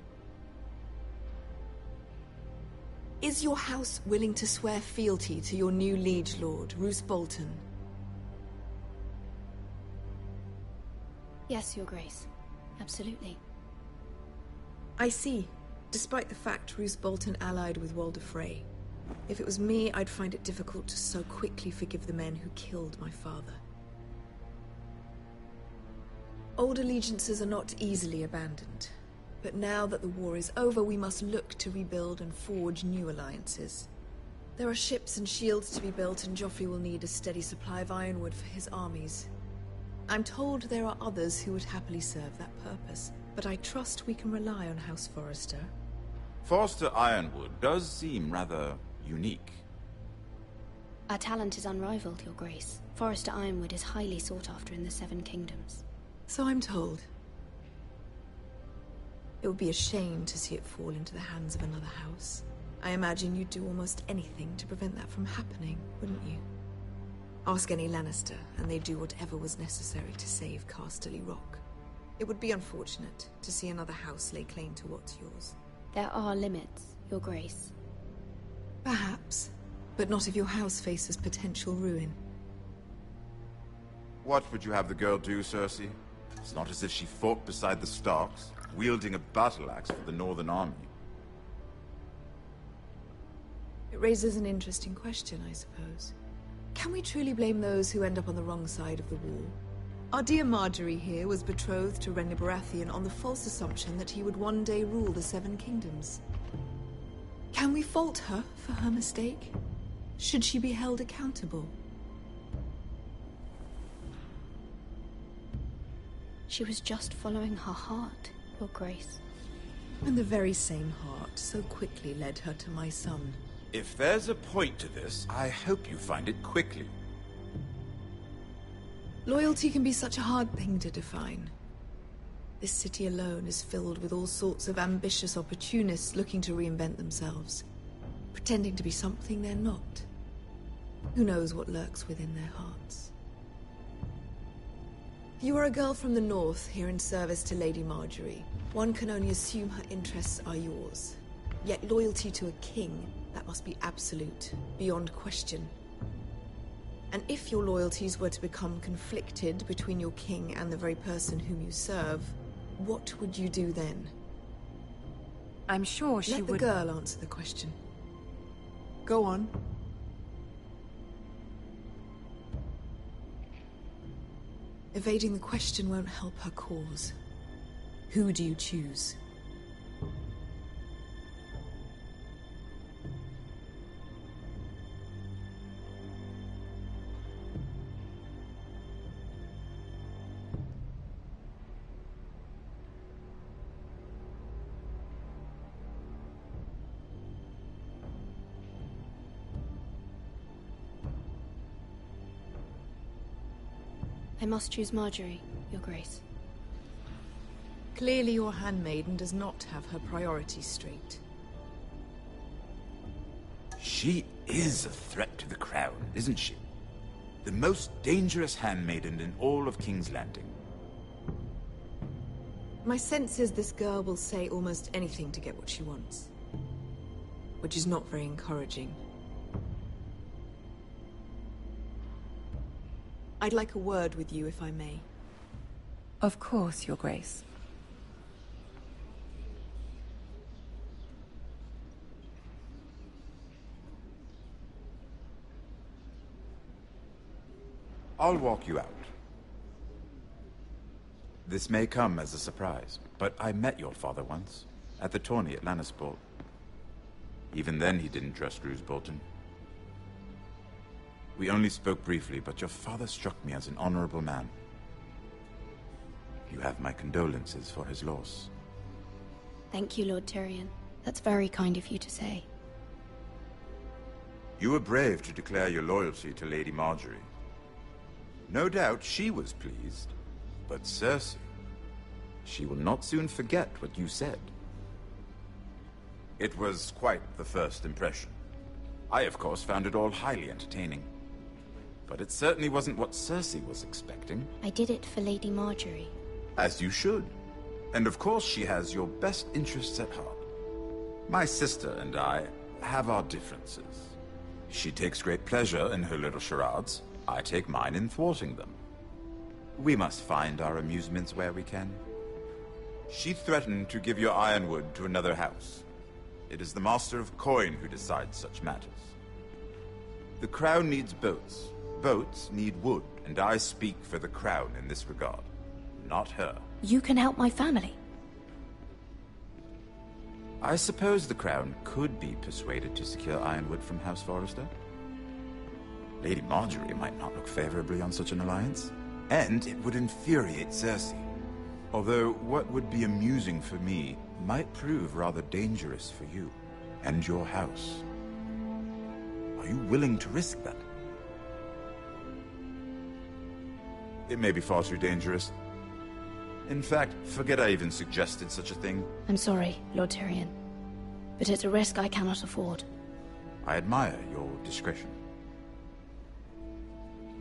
Is your house willing to swear fealty to your new liege lord, Roose Bolton? Yes, Your Grace. Absolutely. I see. Despite the fact Roose Bolton allied with Walder Frey. If it was me, I'd find it difficult to so quickly forgive the men who killed my father. Old allegiances are not easily abandoned. But now that the war is over, we must look to rebuild and forge new alliances. There are ships and shields to be built, and Joffrey will need a steady supply of ironwood for his armies. I'm told there are others who would happily serve that purpose, but I trust we can rely on House Forrester. Forrester Ironwood does seem rather unique. Our talent is unrivaled, Your Grace. Forrester Ironwood is highly sought after in the Seven Kingdoms. So I'm told. It would be a shame to see it fall into the hands of another house. I imagine you'd do almost anything to prevent that from happening, wouldn't you? Ask any Lannister, and they'd do whatever was necessary to save Casterly Rock. It would be unfortunate to see another house lay claim to what's yours. There are limits, Your Grace. Perhaps, but not if your house faces potential ruin. What would you have the girl do, Cersei? It's not as if she fought beside the Starks, wielding a battle axe for the Northern Army. It raises an interesting question, I suppose. Can we truly blame those who end up on the wrong side of the wall? Our dear Marjorie here was betrothed to Renly Baratheon on the false assumption that he would one day rule the Seven Kingdoms. Can we fault her for her mistake? Should she be held accountable? She was just following her heart, Your Grace. And the very same heart so quickly led her to my son. If there's a point to this, I hope you find it quickly. Loyalty can be such a hard thing to define. This city alone is filled with all sorts of ambitious opportunists looking to reinvent themselves, pretending to be something they're not. Who knows what lurks within their hearts? You are a girl from the north, here in service to Lady Marjorie. One can only assume her interests are yours. Yet loyalty to a king, that must be absolute, beyond question. And if your loyalties were to become conflicted between your king and the very person whom you serve, what would you do then? I'm sure she would... Let the girl answer the question. Go on. Evading the question won't help her cause. Who do you choose? I must choose Marjorie, Your Grace. Clearly your handmaiden does not have her priorities straight. She is a threat to the crown, isn't she? The most dangerous handmaiden in all of King's Landing. My sense is this girl will say almost anything to get what she wants. Which is not very encouraging. I'd like a word with you, if I may. Of course, Your Grace. I'll walk you out. This may come as a surprise, but I met your father once, at the tourney at Lannisport. Even then he didn't trust Roose Bolton. We only spoke briefly, but your father struck me as an honorable man. You have my condolences for his loss. Thank you, Lord Tyrion. That's very kind of you to say. You were brave to declare your loyalty to Lady Marjorie. No doubt she was pleased, but Cersei, she will not soon forget what you said. It was quite the first impression. I, of course, found it all highly entertaining. But it certainly wasn't what Cersei was expecting. I did it for Lady Marjorie. As you should. And of course she has your best interests at heart. My sister and I have our differences. She takes great pleasure in her little charades. I take mine in thwarting them. We must find our amusements where we can. She threatened to give your ironwood to another house. It is the Master of Coin who decides such matters. The Crown needs boats. Boats need wood, and I speak for the Crown in this regard, not her. You can help my family. I suppose the Crown could be persuaded to secure Ironwood from House Forrester. Lady Marjorie might not look favorably on such an alliance, and it would infuriate Cersei. Although what would be amusing for me might prove rather dangerous for you and your house. Are you willing to risk that? It may be far too dangerous. In fact, forget I even suggested such a thing. I'm sorry, Lord Tyrion, but it's a risk I cannot afford. I admire your discretion.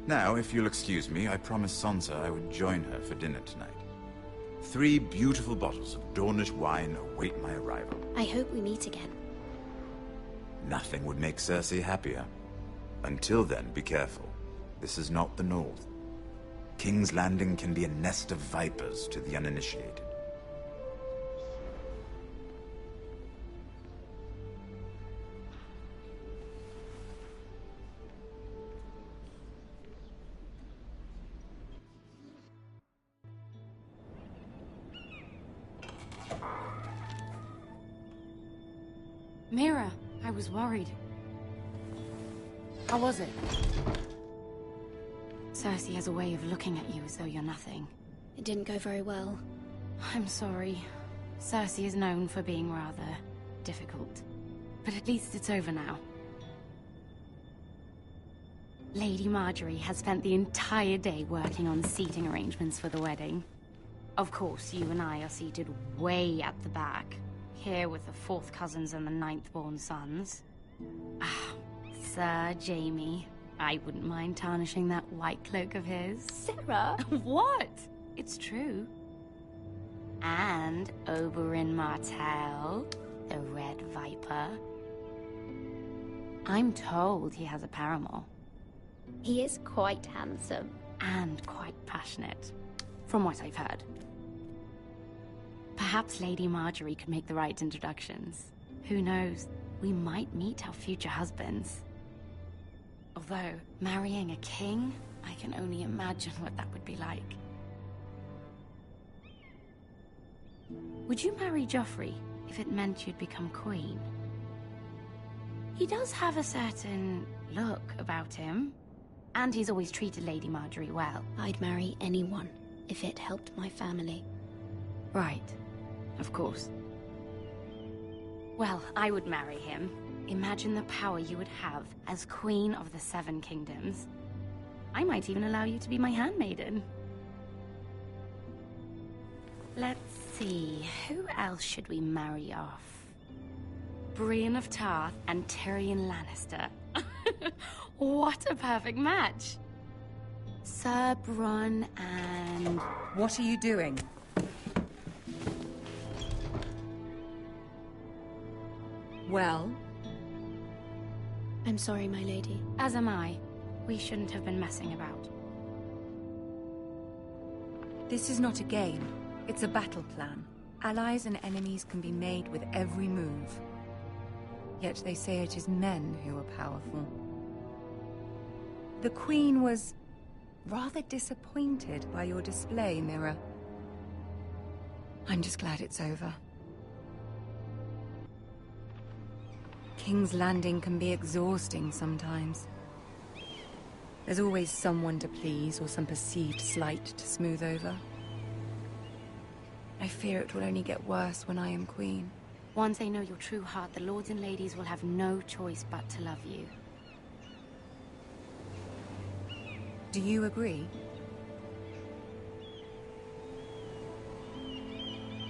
Now, if you'll excuse me, I promised Sansa I would join her for dinner tonight. 3 beautiful bottles of Dornish wine await my arrival. I hope we meet again. Nothing would make Cersei happier. Until then, be careful. This is not the North. King's Landing can be a nest of vipers to the uninitiated. Mira, I was worried. How was it? Cersei has a way of looking at you as though you're nothing. It didn't go very well. I'm sorry. Cersei is known for being rather difficult. But at least it's over now. Lady Marjorie has spent the entire day working on seating arrangements for the wedding. Of course, you and I are seated way at the back. Here with the 4th cousins and the 9th-born sons. Ah, Sir Jaime. I wouldn't mind tarnishing that white cloak of his. Sarah! What? It's true. And Oberyn Martell, the Red Viper. I'm told he has a paramour. He is quite handsome. And quite passionate, from what I've heard. Perhaps Lady Marjorie could make the right introductions. Who knows? We might meet our future husbands. Although, marrying a king, I can only imagine what that would be like. Would you marry Joffrey if it meant you'd become queen? He does have a certain look about him, and he's always treated Lady Marjorie well. I'd marry anyone if it helped my family. Right. Of course. Well, I would marry him. Imagine the power you would have as Queen of the 7 Kingdoms. I might even allow you to be my handmaiden. Let's see, who else should we marry off? Brienne of Tarth and Tyrion Lannister. What a perfect match! Sir Bronn and... What are you doing? Well? I'm sorry, my lady. As am I. We shouldn't have been messing about. This is not a game. It's a battle plan. Allies and enemies can be made with every move. Yet they say it is men who are powerful. The Queen was rather disappointed by your display, Mira. I'm just glad it's over. King's Landing can be exhausting sometimes. There's always someone to please or some perceived slight to smooth over. I fear it will only get worse when I am queen. Once they know your true heart, the lords and ladies will have no choice but to love you. Do you agree?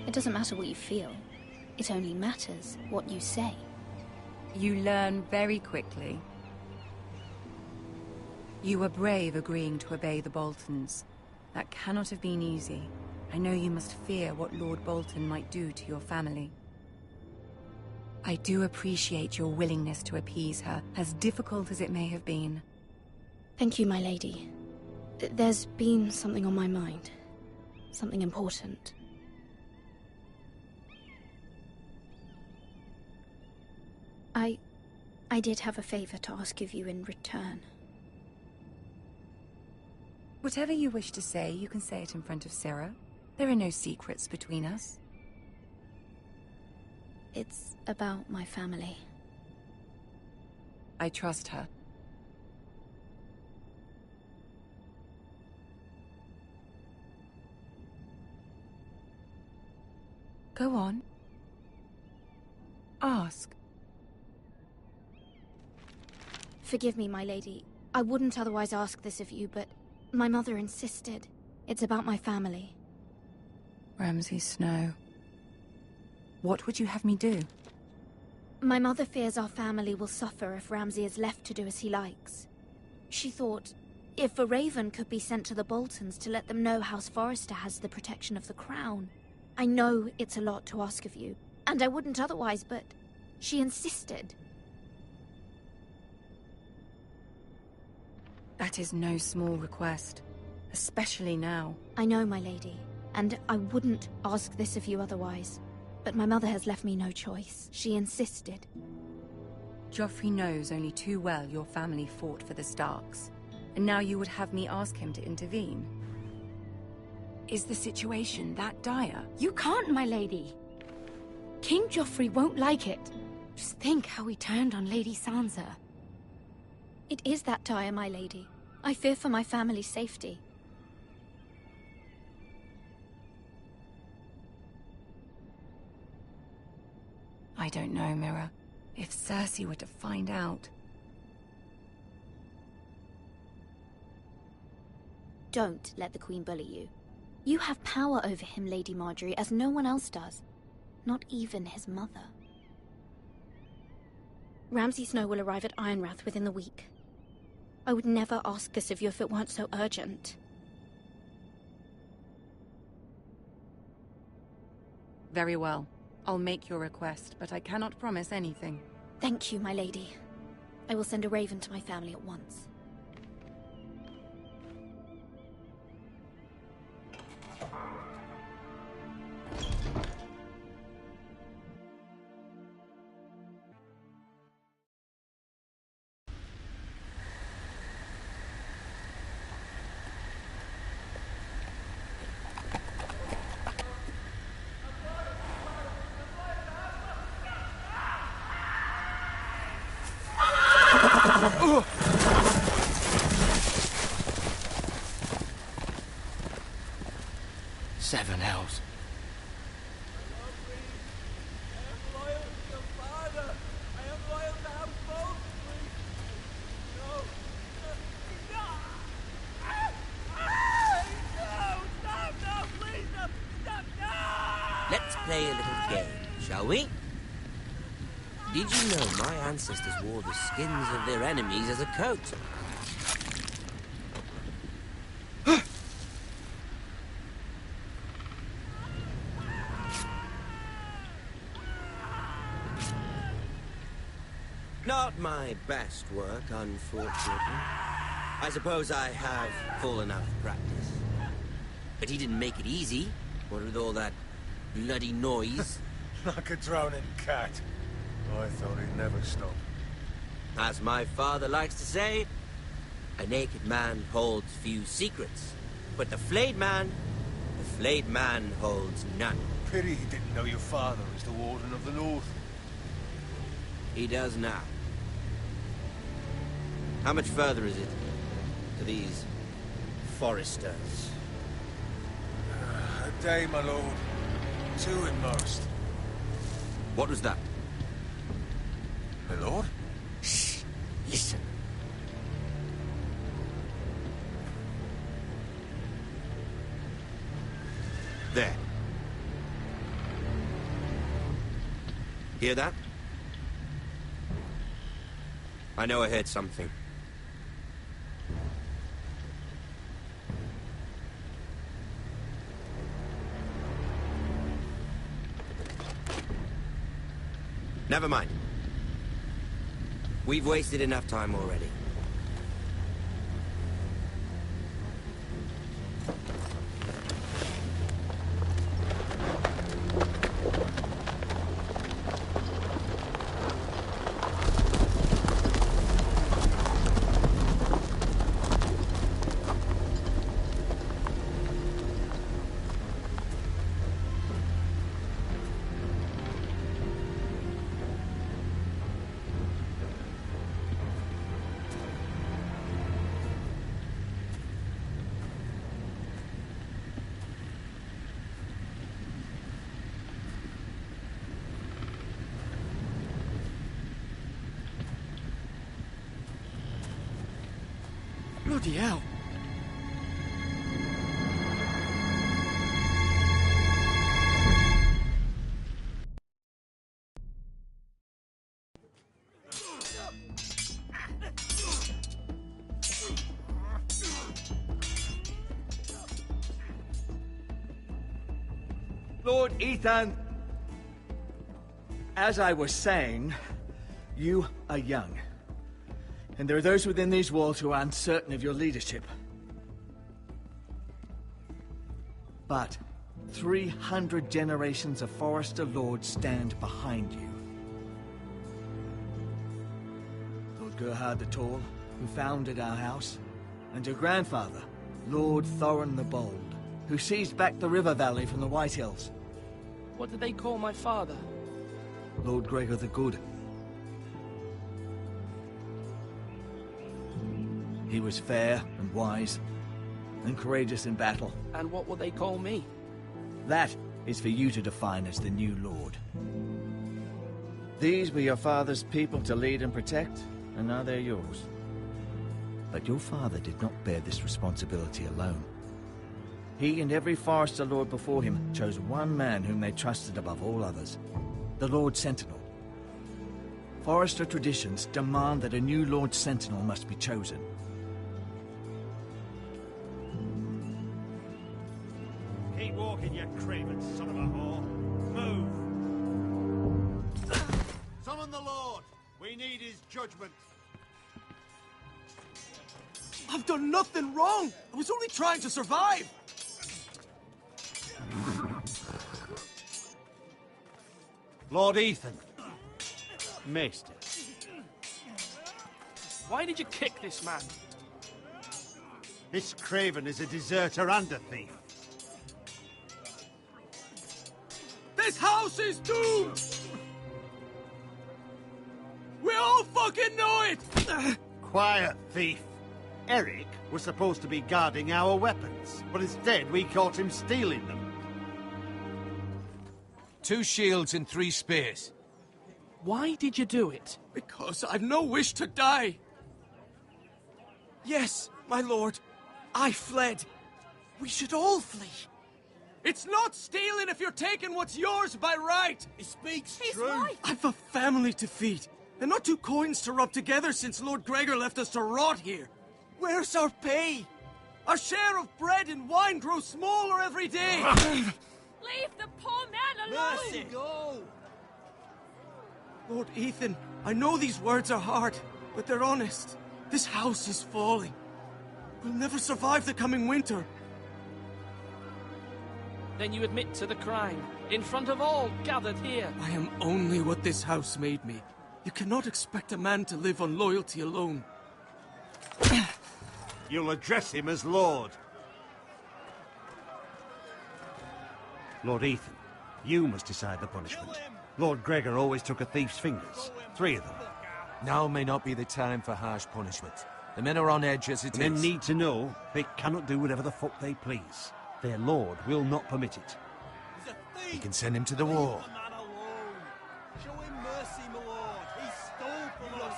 It doesn't matter what you feel. It only matters what you say. You learn very quickly. You were brave agreeing to obey the Boltons. That cannot have been easy. I know you must fear what Lord Bolton might do to your family. I do appreciate your willingness to appease her, as difficult as it may have been. Thank you, my lady. There's been something on my mind. Something important. I did have a favor to ask of you in return. Whatever you wish to say, you can say it in front of Sarah. There are no secrets between us. It's about my family. I trust her. Go on. Ask. Forgive me, my lady. I wouldn't otherwise ask this of you, but my mother insisted. It's about my family. Ramsay Snow. What would you have me do? My mother fears our family will suffer if Ramsay is left to do as he likes. She thought, if a raven could be sent to the Boltons to let them know House Forrester has the protection of the crown. I know it's a lot to ask of you, and I wouldn't otherwise, but she insisted. That is no small request, especially now. I know, my lady, and I wouldn't ask this of you otherwise. But my mother has left me no choice. She insisted. Joffrey knows only too well your family fought for the Starks, and now you would have me ask him to intervene. Is the situation that dire? You can't, my lady. King Joffrey won't like it. Just think how he turned on Lady Sansa. It is that dire, my lady. I fear for my family's safety. I don't know, Mira. If Cersei were to find out... Don't let the Queen bully you. You have power over him, Lady Marjorie, as no one else does. Not even his mother. Ramsay Snow will arrive at Ironrath within the week. I would never ask this of you if it weren't so urgent. Very well. I'll make your request, but I cannot promise anything. Thank you, my lady. I will send a raven to my family at once. Seven hells. Let's play a little game, shall we? Did you know my ancestors wore the skins of their enemies as a coat? Not my best work, unfortunately. I suppose I have fallen out of practice. But he didn't make it easy, what with all that bloody noise. Like a drowning cat. I thought he'd never stop. As my father likes to say, a naked man holds few secrets. But the flayed man holds none. Pity he didn't know your father is the Warden of the North. He does now. How much further is it to these Foresters? A day, my lord. 2 at most. What was that? My lord? Shh! Listen. There. Hear that? I know I heard something. Never mind. We've wasted enough time already. Bloody hell. Lord Ethan, as I was saying, you are young. And there are those within these walls who are uncertain of your leadership. But 300 generations of Forester Lords stand behind you. Lord Gerhard the Tall, who founded our house, and your grandfather, Lord Thorin the Bold, who seized back the river valley from the White Hills. What did they call my father? Lord Gregor the Good. He was fair and wise, and courageous in battle. And what will they call me? That is for you to define as the new Lord. These were your father's people to lead and protect, and now they're yours. But your father did not bear this responsibility alone. He and every Forester Lord before him chose one man whom they trusted above all others, the Lord Sentinel. Forester traditions demand that a new Lord Sentinel must be chosen. Keep walking, you craven son of a whore. Move! Summon the Lord! We need his judgment. I've done nothing wrong! I was only trying to survive! Lord Ethan. Maester. Why did you kick this man? This craven is a deserter and a thief. This house is doomed! We all fucking know it! Quiet, thief. Eric was supposed to be guarding our weapons, but instead we caught him stealing them. 2 shields and 3 spears. Why did you do it? Because I've no wish to die. Yes, my lord. I fled. We should all flee. It's not stealing if you're taking what's yours by right. He speaks true. Right. I've a family to feed, and not 2 coins to rub together since Lord Gregor left us to rot here. Where's our pay? Our share of bread and wine grows smaller every day. Leave the poor man alone! Mercy, go! Lord Ethan, I know these words are hard, but they're honest. This house is falling. We'll never survive the coming winter. Then you admit to the crime, in front of all gathered here. I am only what this house made me. You cannot expect a man to live on loyalty alone. You'll address him as Lord. Lord Ethan, you must decide the punishment. Lord Gregor always took a thief's fingers. 3 of them. Now may not be the time for harsh punishment. The men are on edge as it is. Men need to know they cannot do whatever the fuck they please. Their lord will not permit it. We can send him to the war. Show him mercy, my lord. He stole from us.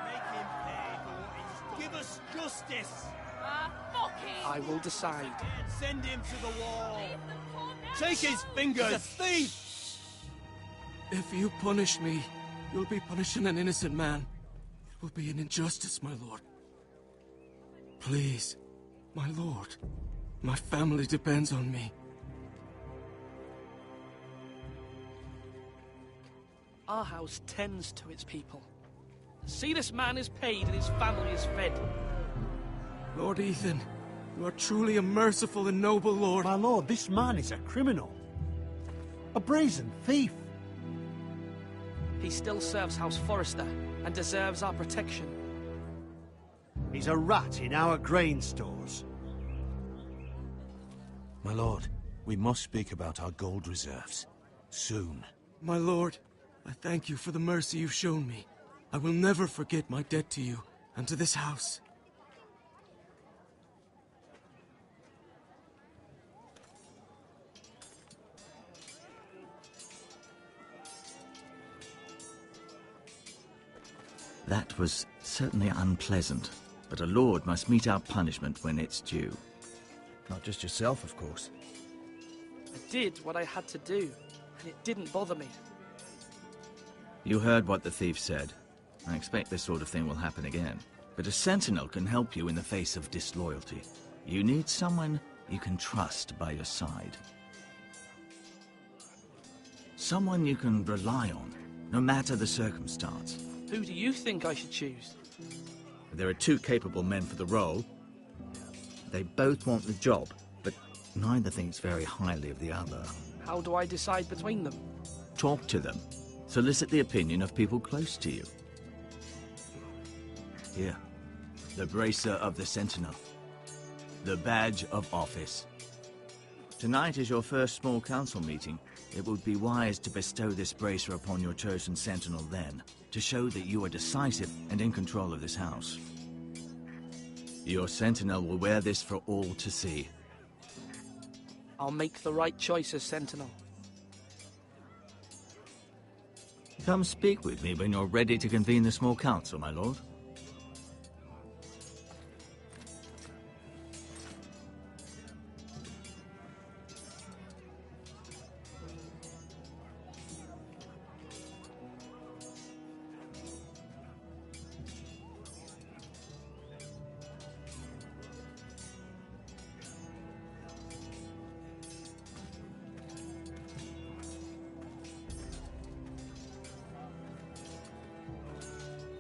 Make him pay for what he's done. Give us justice. Fuck him! I will decide. Send him to the wall. Take his fingers. He's a thief. If you punish me, you'll be punishing an innocent man. It will be an injustice, my lord. Please, my lord. My family depends on me. Our house tends to its people. See, this man is paid and his family is fed. Lord Ethan, you are truly a merciful and noble lord. My lord, this man is a criminal. A brazen thief. He still serves House Forester and deserves our protection. He's a rat in our grain stores. My lord, we must speak about our gold reserves. Soon. My lord, I thank you for the mercy you've shown me. I will never forget my debt to you and to this house. That was certainly unpleasant. but a lord must mete out punishment when it's due. Not just yourself, of course. I did what I had to do, and it didn't bother me. You heard what the thief said. I expect this sort of thing will happen again. But a sentinel can help you in the face of disloyalty. You need someone you can trust by your side. Someone you can rely on, no matter the circumstance. Who do you think I should choose? There are two capable men for the role. They both want the job, but neither thinks very highly of the other. How do I decide between them? Talk to them. Solicit the opinion of people close to you. Here, the bracer of the Sentinel. The badge of office. Tonight is your first small council meeting. It would be wise to bestow this bracer upon your chosen Sentinel then, to show that you are decisive and in control of this house. Your Sentinel will wear this for all to see. I'll make the right choice as Sentinel. Come speak with me when you're ready to convene the small council, my lord.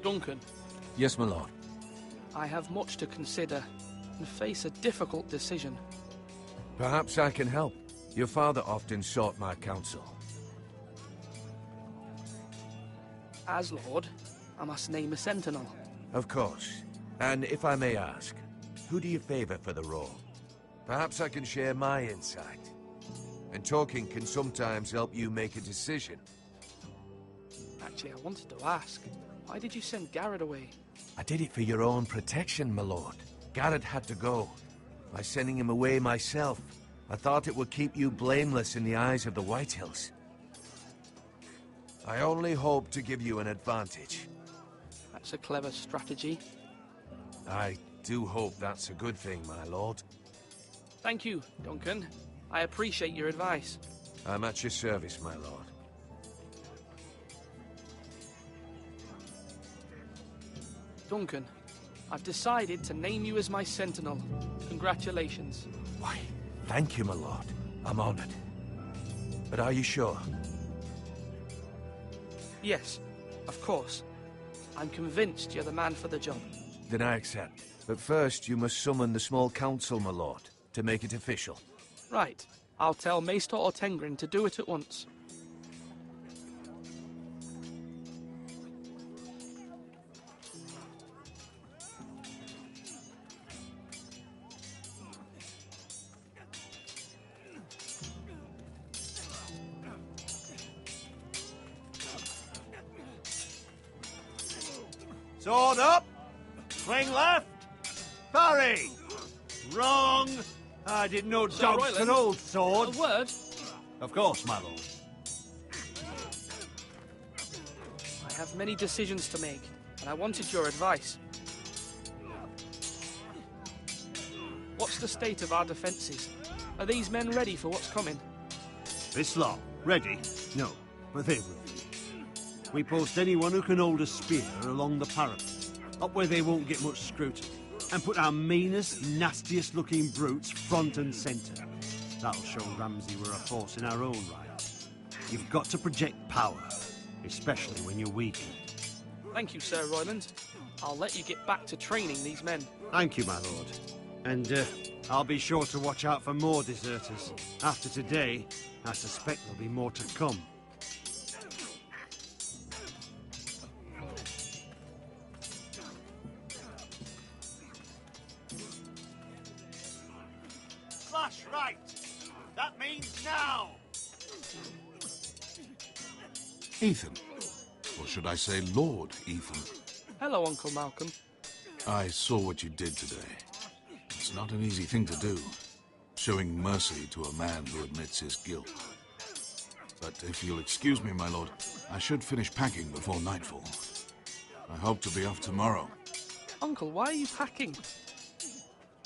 Duncan. Yes, my lord. I have much to consider and face a difficult decision. Perhaps I can help. Your father often sought my counsel. As Lord, I must name a Sentinel. Of course. And if I may ask, who do you favor for the role? Perhaps I can share my insight. And talking can sometimes help you make a decision. Actually, I wanted to ask, why did you send Garrett away? I did it for your own protection, my lord. Garrett had to go. By sending him away myself, I thought it would keep you blameless in the eyes of the Whitehills. I only hope to give you an advantage. That's a clever strategy. I do hope that's a good thing, my lord. Thank you, Duncan. I appreciate your advice. I'm at your service, my lord. Duncan, I've decided to name you as my Sentinel. Congratulations. Why, thank you, my lord. I'm honored. But are you sure? Yes, of course. I'm convinced you're the man for the job. Then I accept. But first, you must summon the small council, my lord, to make it official. Right. I'll tell Maester Ortengrin to do it at once. Sword up! Swing left! Parry! Wrong! I didn't know Sir dogs Royland, could hold swords. A word? Of course, my lord. I have many decisions to make, and I wanted your advice. What's the state of our defences? Are these men ready for what's coming? This lot, ready? No, but they will be. We post anyone who can hold a spear along the parapet, up where they won't get much scrutiny, and put our meanest, nastiest looking brutes front and centre. That'll show Ramsay we're a force in our own right. You've got to project power, especially when you're weakened. Thank you, Sir Royland. I'll let you get back to training these men. Thank you, my lord. And I'll be sure to watch out for more deserters. After today, I suspect there'll be more to come. Slash right! That means now! Ethan. Or should I say Lord Ethan? Hello, Uncle Malcolm. I saw what you did today. It's not an easy thing to do, showing mercy to a man who admits his guilt. But if you'll excuse me, my lord, I should finish packing before nightfall. I hope to be off tomorrow. Uncle, why are you packing?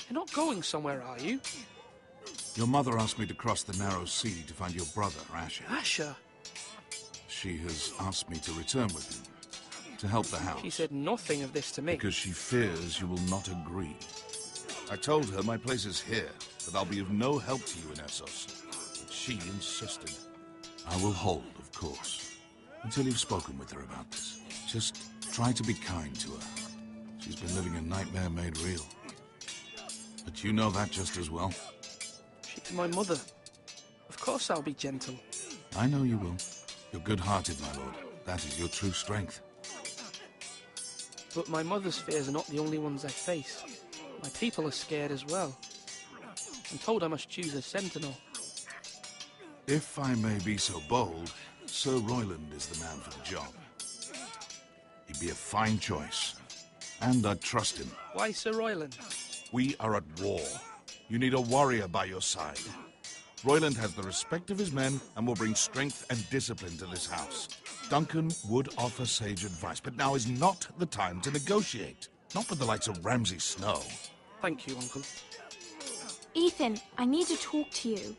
You're not going somewhere, are you? Your mother asked me to cross the narrow sea to find your brother, Asher. Asher? She has asked me to return with him, to help the house. She said nothing of this to me. Because she fears you will not agree. I told her my place is here, that I'll be of no help to you in Essos. But she insisted. I will hold, of course, until you've spoken with her about this. Just try to be kind to her. She's been living a nightmare made real. But you know that just as well. She's my mother. Of course I'll be gentle. I know you will. You're good-hearted, my lord. That is your true strength. But my mother's fears are not the only ones I face. My people are scared as well. I'm told I must choose a sentinel. If I may be so bold, Sir Royland is the man for the job. He'd be a fine choice. And I'd trust him. Why Sir Royland? We are at war. You need a warrior by your side. Royland has the respect of his men and will bring strength and discipline to this house. Duncan would offer sage advice, but now is not the time to negotiate. Not with the likes of Ramsay Snow. Thank you, Uncle. Ethan, I need to talk to you.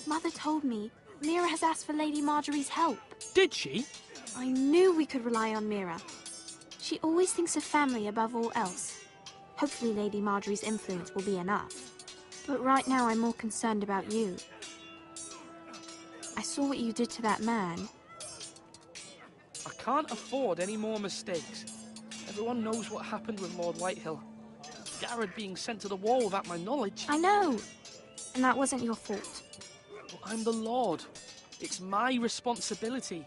Mother told me Mira has asked for Lady Marjorie's help. Did she? I knew we could rely on Mira. She always thinks of family above all else. Hopefully Lady Marjorie's influence will be enough. But right now I'm more concerned about you. I saw what you did to that man. I can't afford any more mistakes. Everyone knows what happened with Lord Whitehill. Garrett being sent to the wall without my knowledge. I know. And that wasn't your fault. But I'm the Lord. It's my responsibility.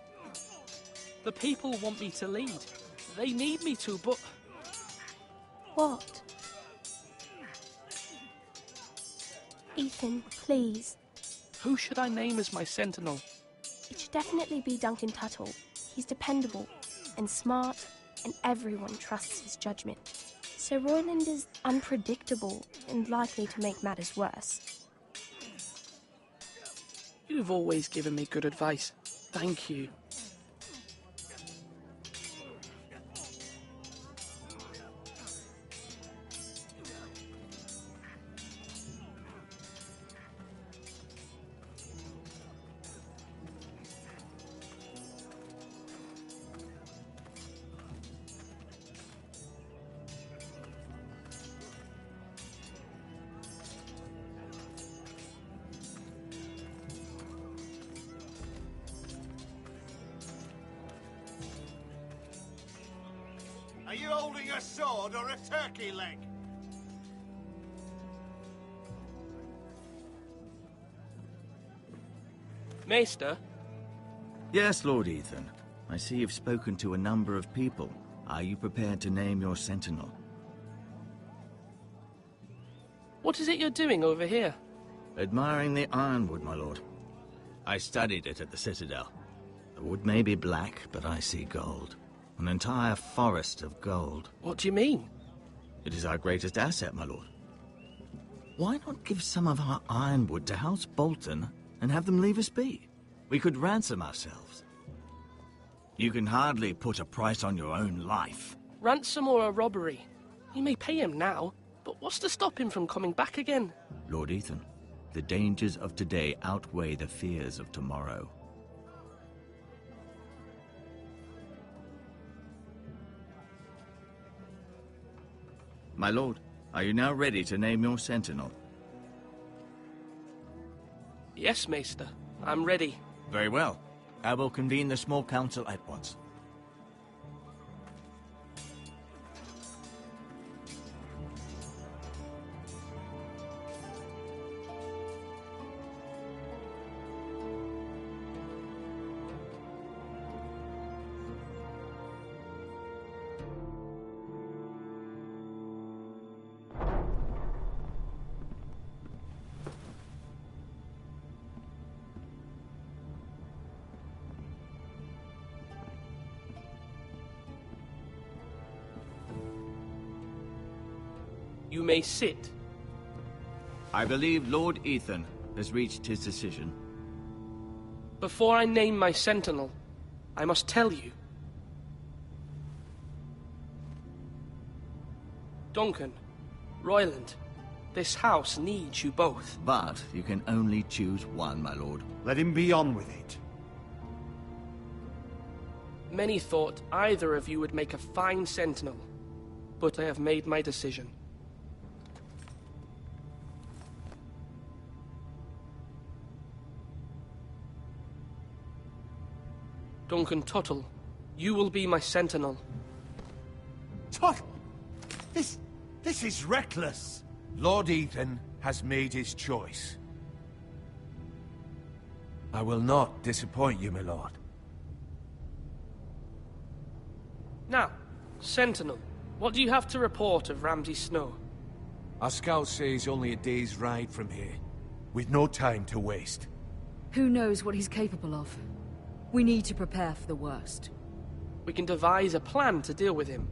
The people want me to lead. They need me to, but... What? Ethan, please. Who should I name as my sentinel? It should definitely be Duncan Tuttle. He's dependable and smart, and everyone trusts his judgment. Sir Royland is unpredictable and likely to make matters worse. You've always given me good advice. Thank you. Are you holding a sword or a turkey leg? Maester? Yes, Lord Ethan. I see you've spoken to a number of people. Are you prepared to name your sentinel? What is it you're doing over here? Admiring the ironwood, my lord. I studied it at the Citadel. The wood may be black, but I see gold. An entire forest of gold. What do you mean? It is our greatest asset, my lord. Why not give some of our ironwood to House Bolton and have them leave us be? We could ransom ourselves. You can hardly put a price on your own life. Ransom or a robbery? We may pay him now, but what's to stop him from coming back again? Lord Ethan, the dangers of today outweigh the fears of tomorrow. My lord, are you now ready to name your sentinel? Yes, Maester. I'm ready. Very well. I will convene the small council at once. You may sit. I believe Lord Ethan has reached his decision. Before I name my sentinel, I must tell you. Duncan, Royland, this house needs you both. But you can only choose one, my lord. Let him be on with it. Many thought either of you would make a fine sentinel, but I have made my decision. Duncan Tuttle, you will be my sentinel. Tuttle! This is reckless. Lord Ethan has made his choice. I will not disappoint you, my lord. Now, Sentinel, what do you have to report of Ramsay Snow? Our scouts say he's only a day's ride from here, with no time to waste. Who knows what he's capable of? We need to prepare for the worst. We can devise a plan to deal with him.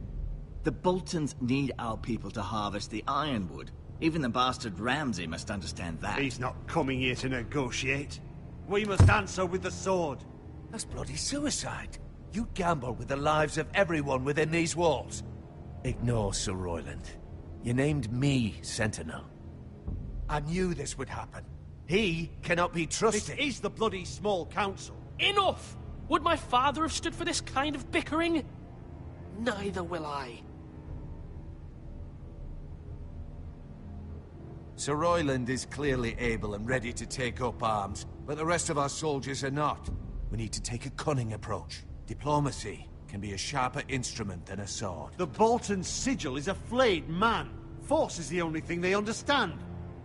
The Boltons need our people to harvest the ironwood. Even the bastard Ramsay must understand that. He's not coming here to negotiate. We must answer with the sword. That's bloody suicide. You gamble with the lives of everyone within these walls. Ignore Sir Royland. You named me Sentinel. I knew this would happen. He cannot be trusted. This is the bloody small council. Enough! Would my father have stood for this kind of bickering? Neither will I. Sir Royland is clearly able and ready to take up arms, but the rest of our soldiers are not. We need to take a cunning approach. Diplomacy can be a sharper instrument than a sword. The Bolton sigil is a flayed man. Force is the only thing they understand.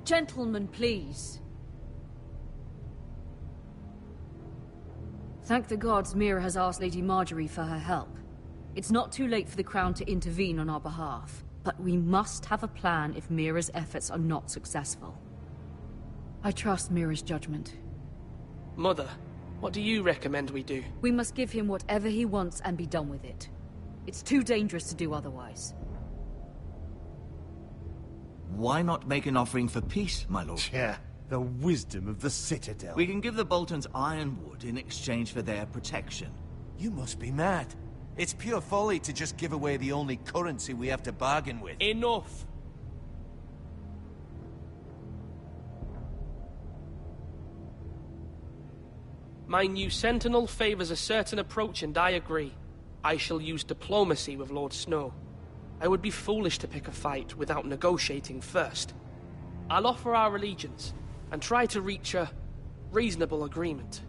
Gentlemen, please. Thank the gods Mira has asked Lady Marjorie for her help. It's not too late for the Crown to intervene on our behalf, but we must have a plan if Mira's efforts are not successful. I trust Mira's judgment. Mother, what do you recommend we do? We must give him whatever he wants and be done with it. It's too dangerous to do otherwise. Why not make an offering for peace, my lord? Yeah, the wisdom of the Citadel. We can give the Boltons ironwood in exchange for their protection. You must be mad. It's pure folly to just give away the only currency we have to bargain with. Enough! My new sentinel favors a certain approach, and I agree. I shall use diplomacy with Lord Snow. I would be foolish to pick a fight without negotiating first. I'll offer our allegiance, and try to reach a reasonable agreement.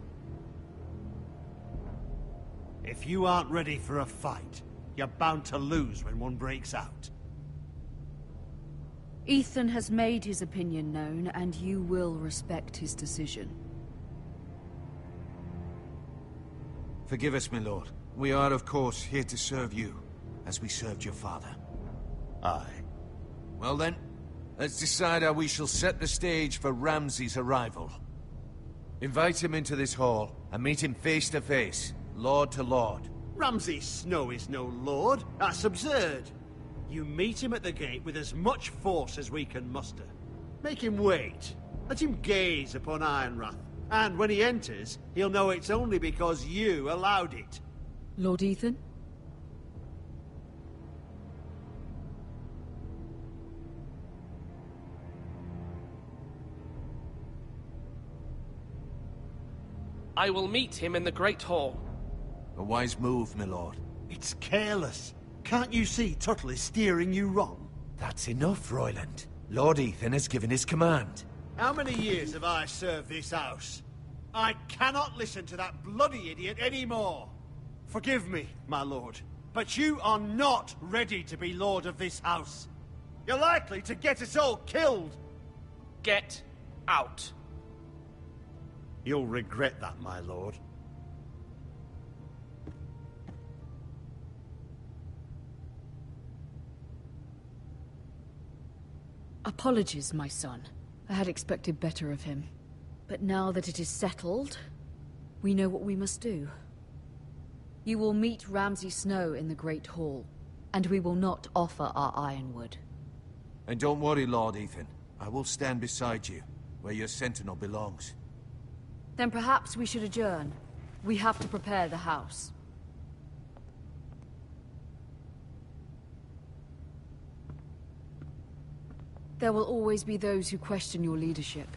If you aren't ready for a fight, you're bound to lose when one breaks out. Ethan has made his opinion known, and you will respect his decision. Forgive us, my lord. We are, of course, here to serve you, as we served your father. Aye. Well then, let's decide how we shall set the stage for Ramsay's arrival. Invite him into this hall, and meet him face to face, lord to lord. Ramsay Snow is no lord. That's absurd. You meet him at the gate with as much force as we can muster. Make him wait. Let him gaze upon Ironrath. And when he enters, he'll know it's only because you allowed it. Lord Ethan? I will meet him in the Great Hall. A wise move, my lord. It's careless. Can't you see Tuttle is steering you wrong? That's enough, Royland. Lord Ethan has given his command. How many years have I served this house? I cannot listen to that bloody idiot anymore. Forgive me, my lord, but you are not ready to be lord of this house. You're likely to get us all killed. Get out. You'll regret that, my lord. Apologies, my son. I had expected better of him. But now that it is settled, we know what we must do. You will meet Ramsay Snow in the Great Hall, and we will not offer our ironwood. And don't worry, Lord Ethan. I will stand beside you. where your sentinel belongs. Then perhaps we should adjourn. We have to prepare the house. There will always be those who question your leadership,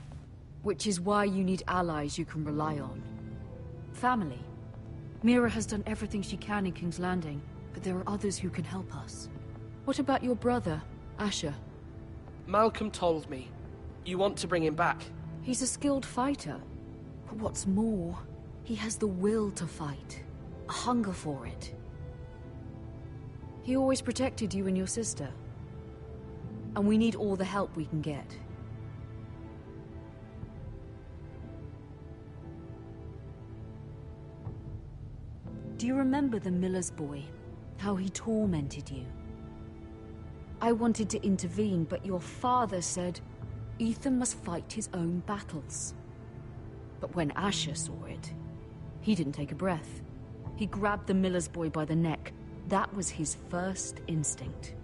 which is why you need allies you can rely on. Family. Mira has done everything she can in King's Landing, but there are others who can help us. What about your brother, Asher? Malcolm told me. You want to bring him back? He's a skilled fighter. But what's more, he has the will to fight. A hunger for it. He always protected you and your sister. And we need all the help we can get. Do you remember the miller's boy? How he tormented you? I wanted to intervene, but your father said Ethan must fight his own battles. But when Asher saw it, he didn't take a breath. He grabbed the miller's boy by the neck. That was his first instinct.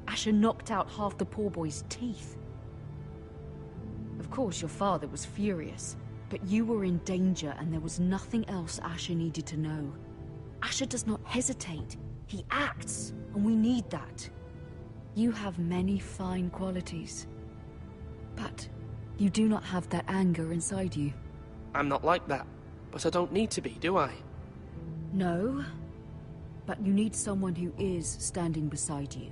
Asher knocked out half the poor boy's teeth. Of course, your father was furious, but you were in danger and there was nothing else Asher needed to know. Asher does not hesitate. He acts, and we need that. You have many fine qualities, but you do not have that anger inside you. I'm not like that, but I don't need to be, do I? No, but you need someone who is standing beside you.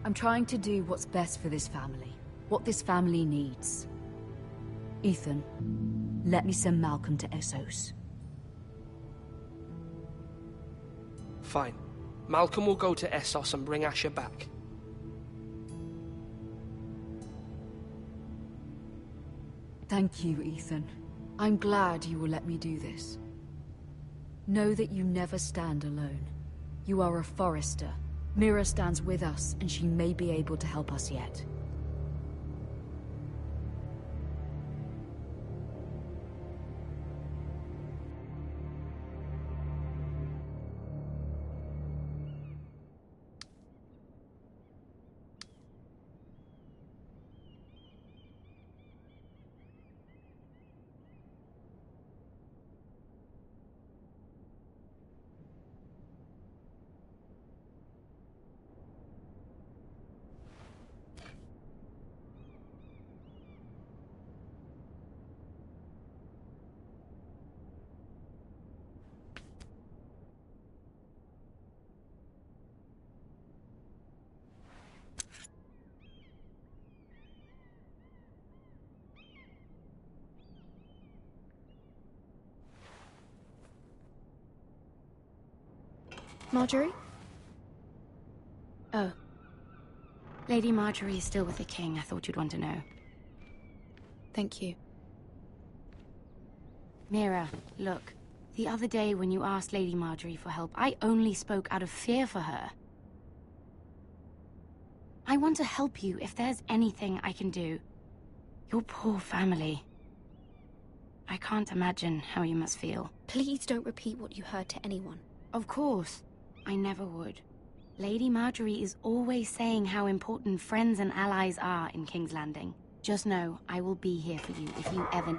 I'm trying to do what's best for this family, what this family needs. Ethan, let me send Malcolm to Essos. Fine. Malcolm will go to Essos and bring Asher back. Thank you, Ethan. I'm glad you will let me do this. Know that you never stand alone. You are a Forrester. Mira stands with us, and she may be able to help us yet. Marjorie? Oh. Lady Marjorie is still with the king. I thought you'd want to know. Thank you. Mira, look. The other day when you asked Lady Marjorie for help, I only spoke out of fear for her. I want to help you if there's anything I can do. Your poor family. I can't imagine how you must feel. Please don't repeat what you heard to anyone. Of course. I never would. Lady Marjorie is always saying how important friends and allies are in King's Landing. Just know, I will be here for you if you ever...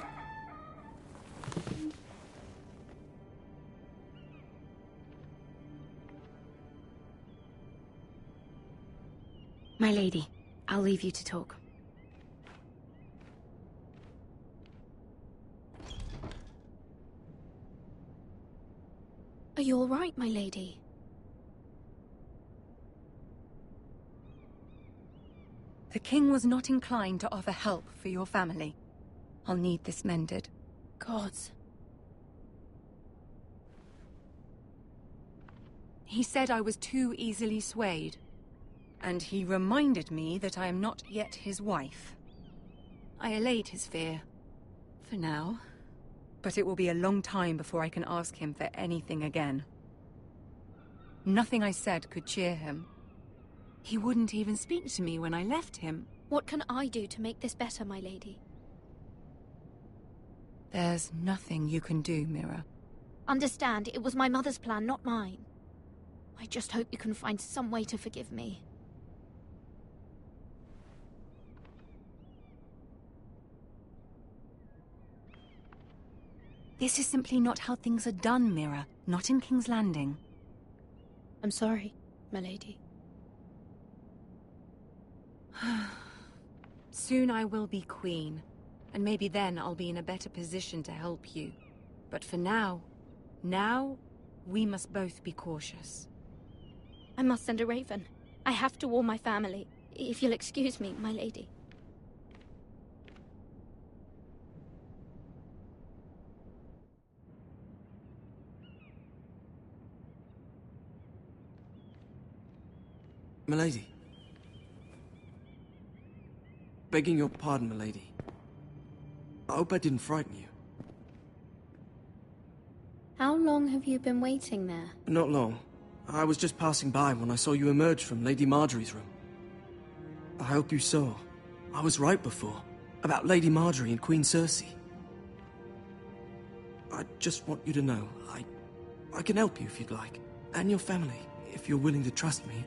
My lady, I'll leave you to talk. Are you all right, my lady? The king was not inclined to offer help for your family. I'll need this mended. Gods. He said I was too easily swayed. And he reminded me that I am not yet his wife. I allayed his fear. For now. But it will be a long time before I can ask him for anything again. Nothing I said could cheer him. He wouldn't even speak to me when I left him. What can I do to make this better, my lady? There's nothing you can do, Mira. Understand, it was my mother's plan, not mine. I just hope you can find some way to forgive me. This is simply not how things are done, Mira. Not in King's Landing. I'm sorry, my lady. Soon I will be queen, and maybe then I'll be in a better position to help you. But for now, we must both be cautious. I must send a raven. I have to warn my family. If you'll excuse me, my lady. Milady. Begging your pardon, milady. I hope I didn't frighten you. How long have you been waiting there? Not long. I was just passing by when I saw you emerge from Lady Marjorie's room. I hope you saw. I was right before. About Lady Marjorie and Queen Cersei. I just want you to know, I can help you if you'd like. And your family, if you're willing to trust me.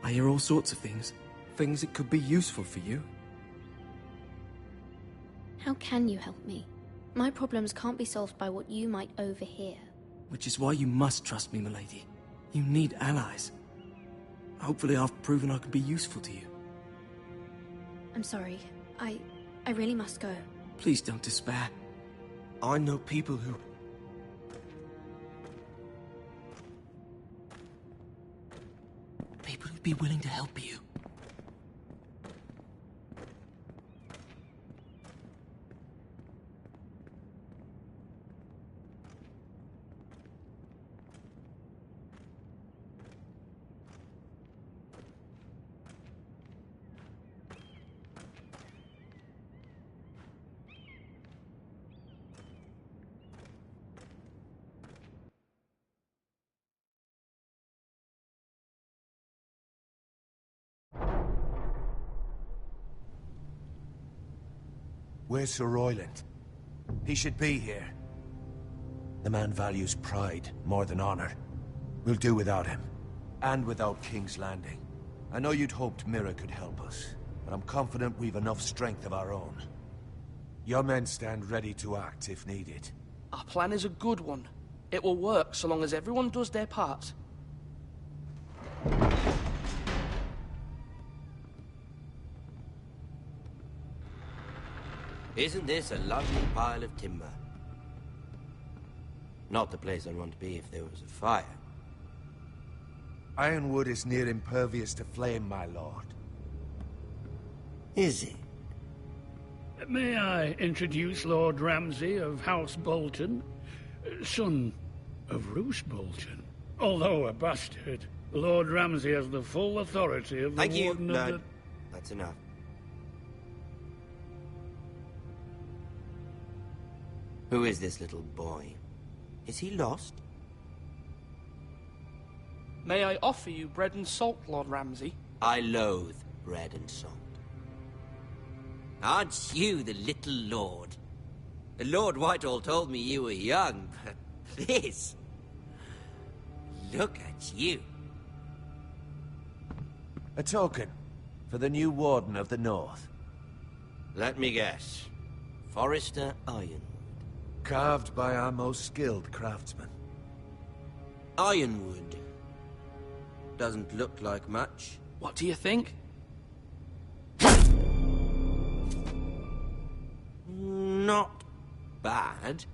I hear all sorts of things. Things that could be useful for you. How can you help me? My problems can't be solved by what you might overhear. Which is why you must trust me, milady. You need allies. Hopefully I've proven I can be useful to you. I'm sorry. I really must go. Please don't despair. I know people who... People who'd be willing to help you. Where's Sir Royland? He should be here. The man values pride more than honor. We'll do without him. And without King's Landing. I know you'd hoped Mira could help us, but I'm confident we've enough strength of our own. Your men stand ready to act if needed. Our plan is a good one. It will work so long as everyone does their part. Isn't this a lovely pile of timber? Not the place I'd want to be if there was a fire. Ironwood is near impervious to flame, my lord. Is it? May I introduce Lord Ramsay of House Bolton, son of Roose Bolton. Although a bastard, Lord Ramsay has the full authority of the Thank you. Warden No, of the... that's enough. Who is this little boy? Is he lost? May I offer you bread and salt, Lord Ramsay? I loathe bread and salt. Aren't you the little lord? The Lord Whitehall told me you were young, but this... Look at you. A token for the new Warden of the North. Let me guess. Forrester Ironwood. Carved by our most skilled craftsmen. Ironwood. Doesn't look like much. What do you think? Not bad.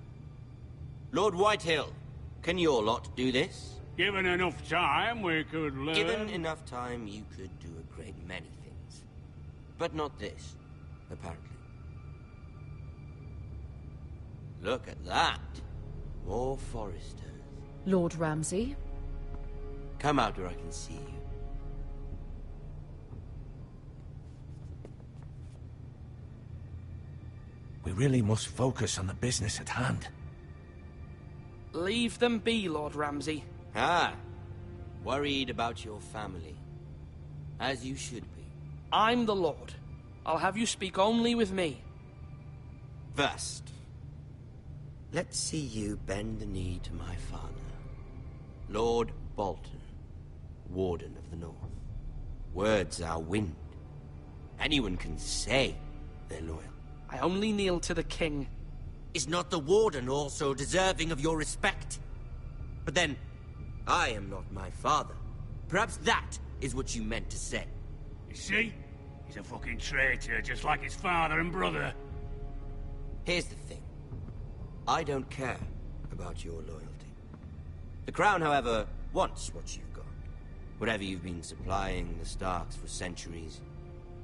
Lord Whitehill, can your lot do this? Given enough time, we could learn... Given enough time, you could do a great many things. But not this, apparently. Look at that. More Foresters. Lord Ramsay? Come out where I can see you. We really must focus on the business at hand. Leave them be, Lord Ramsay. Ah, worried about your family. As you should be. I'm the Lord. I'll have you speak only with me. First, Let's see you bend the knee to my father, Lord Bolton, Warden of the North. Words are wind. Anyone can say they're loyal. I only kneel to the king. Is not the Warden also deserving of your respect? But then, I am not my father. Perhaps that is what you meant to say. You see? He's a fucking traitor, just like his father and brother. Here's the thing. I don't care about your loyalty. The Crown, however, wants what you've got. Whatever you've been supplying the Starks for centuries.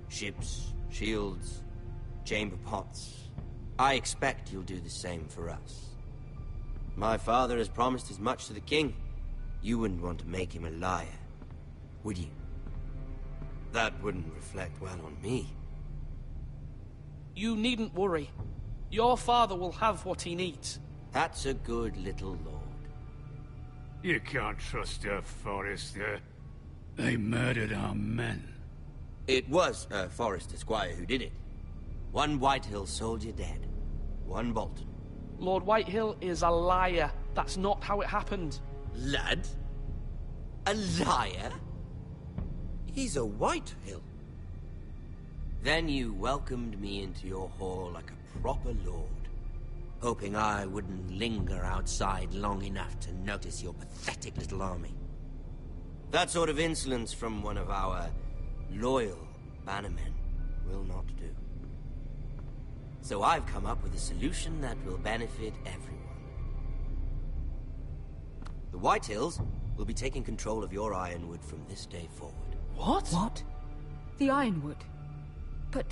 Ships, shields, chamber pots. I expect you'll do the same for us. My father has promised as much to the king. You wouldn't want to make him a liar, would you? That wouldn't reflect well on me. You needn't worry. Your father will have what he needs. That's a good little lord. You can't trust her, Forrester. They murdered our men. It was a Forrester squire who did it. One Whitehill soldier dead. One Bolton. Lord Whitehill is a liar. That's not how it happened. Lad? A liar? He's a Whitehill. Then you welcomed me into your hall like a proper lord, hoping I wouldn't linger outside long enough to notice your pathetic little army. That sort of insolence from one of our loyal bannermen will not do. So I've come up with a solution that will benefit everyone. The Whitehills will be taking control of your Ironwood from this day forward. What? What? The Ironwood? But...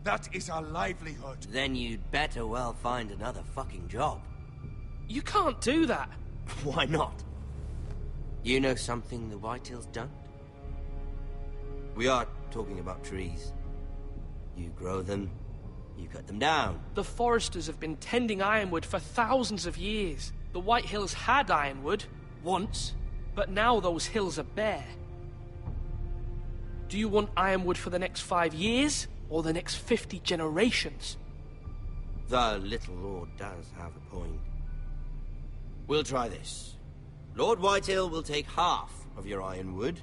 That is our livelihood. Then you'd better well find another fucking job. You can't do that. Why not? You know something the Whitehills don't? We are talking about trees. You grow them, you cut them down. The Foresters have been tending Ironwood for thousands of years. The Whitehills had Ironwood, once, but now those hills are bare. Do you want Ironwood for the next 5 years, or the next 50 generations? The little lord does have a point. We'll try this. Lord Whitehill will take half of your Ironwood,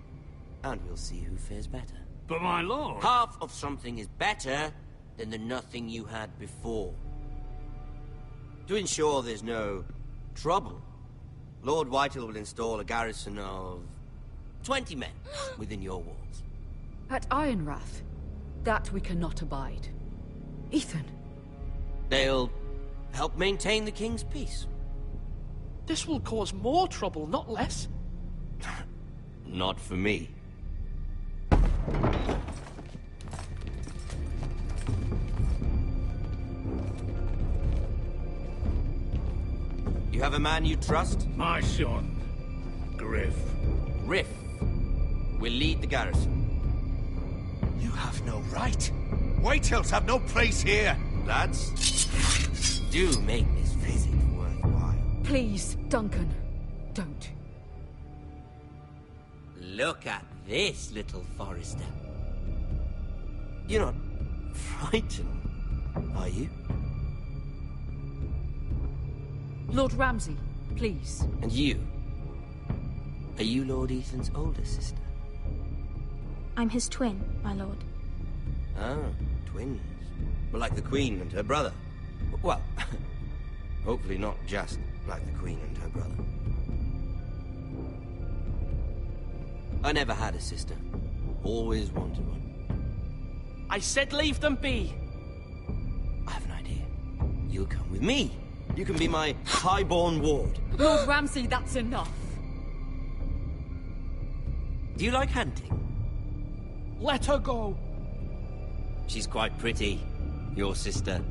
and we'll see who fares better. But my lord... Half of something is better than the nothing you had before. To ensure there's no trouble, Lord Whitehill will install a garrison of 20 men within your walls. At Ironrath? That we cannot abide. Ethan. They'll help maintain the king's peace. This will cause more trouble, not less. Not for me. You have a man you trust? My son, Griff. Griff will lead the garrison. You have no right. Whitehills have no place here. Lads, do make this visit worthwhile. Please, Duncan, don't. Look at this, little Forrester. You're not frightened, are you? Lord Ramsay, please. And you? Are you Lord Ethan's older sister? I'm his twin, my lord. Oh, twins. Well, like the Queen and her brother. Well, hopefully not just like the Queen and her brother. I never had a sister. Always wanted one. I said leave them be. I have an idea. You'll come with me. You can be my highborn ward. Lord Ramsay, that's enough. Do you like hunting? Let her go. She's quite pretty, your sister.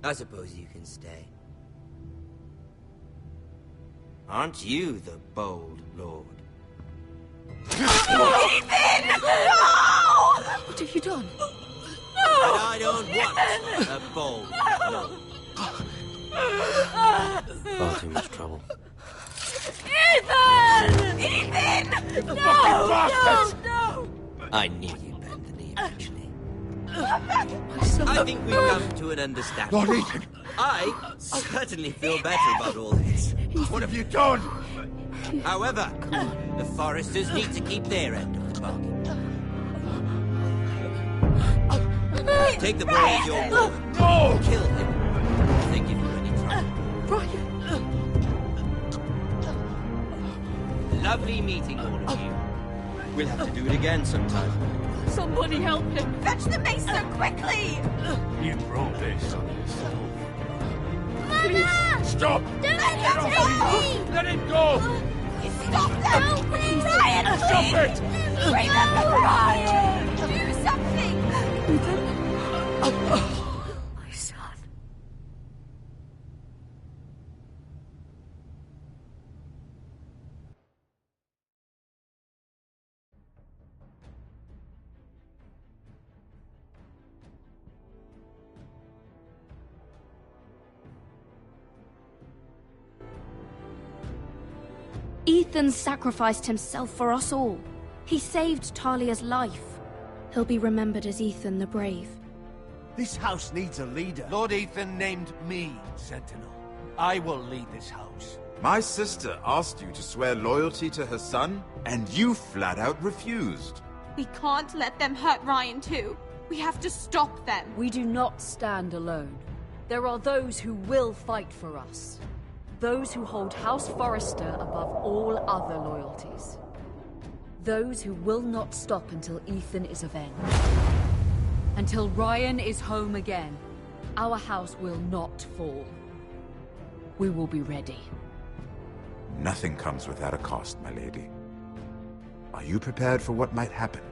I suppose you can stay. Aren't you the bold lord? Ethan! No! What have you done? No! And I don't want a bold lord. Far too much trouble. Ethan! Ethan! No! No! No! I knew you'd bend the knee eventually. I think we've come to an understanding. Lord Ethan! I certainly feel better about all this. What have you done? However, the Foresters need to keep their end of the bargain. Take the boy as your ward. No! Kill him. If they give you any trouble. Lovely meeting all of you. We'll have to do it again sometime. Somebody help him! Fetch the mace so quickly! You brought this on yourself. Mama! Stop! Don't let him take me! Let it go! Stop them! Ryan, Stop please! it! Remember Ryan! Do something! My son. Ethan sacrificed himself for us all. He saved Talia's life. He'll be remembered as Ethan the Brave. This house needs a leader. Lord Ethan named me Sentinel. I will lead this house. My sister asked you to swear loyalty to her son, and you flat out refused. We can't let them hurt Ryan too. We have to stop them. We do not stand alone. There are those who will fight for us. Those who hold House Forrester above all other loyalties. Those who will not stop until Ethan is avenged. Until Ryan is home again, our house will not fall. We will be ready. Nothing comes without a cost, my lady. Are you prepared for what might happen?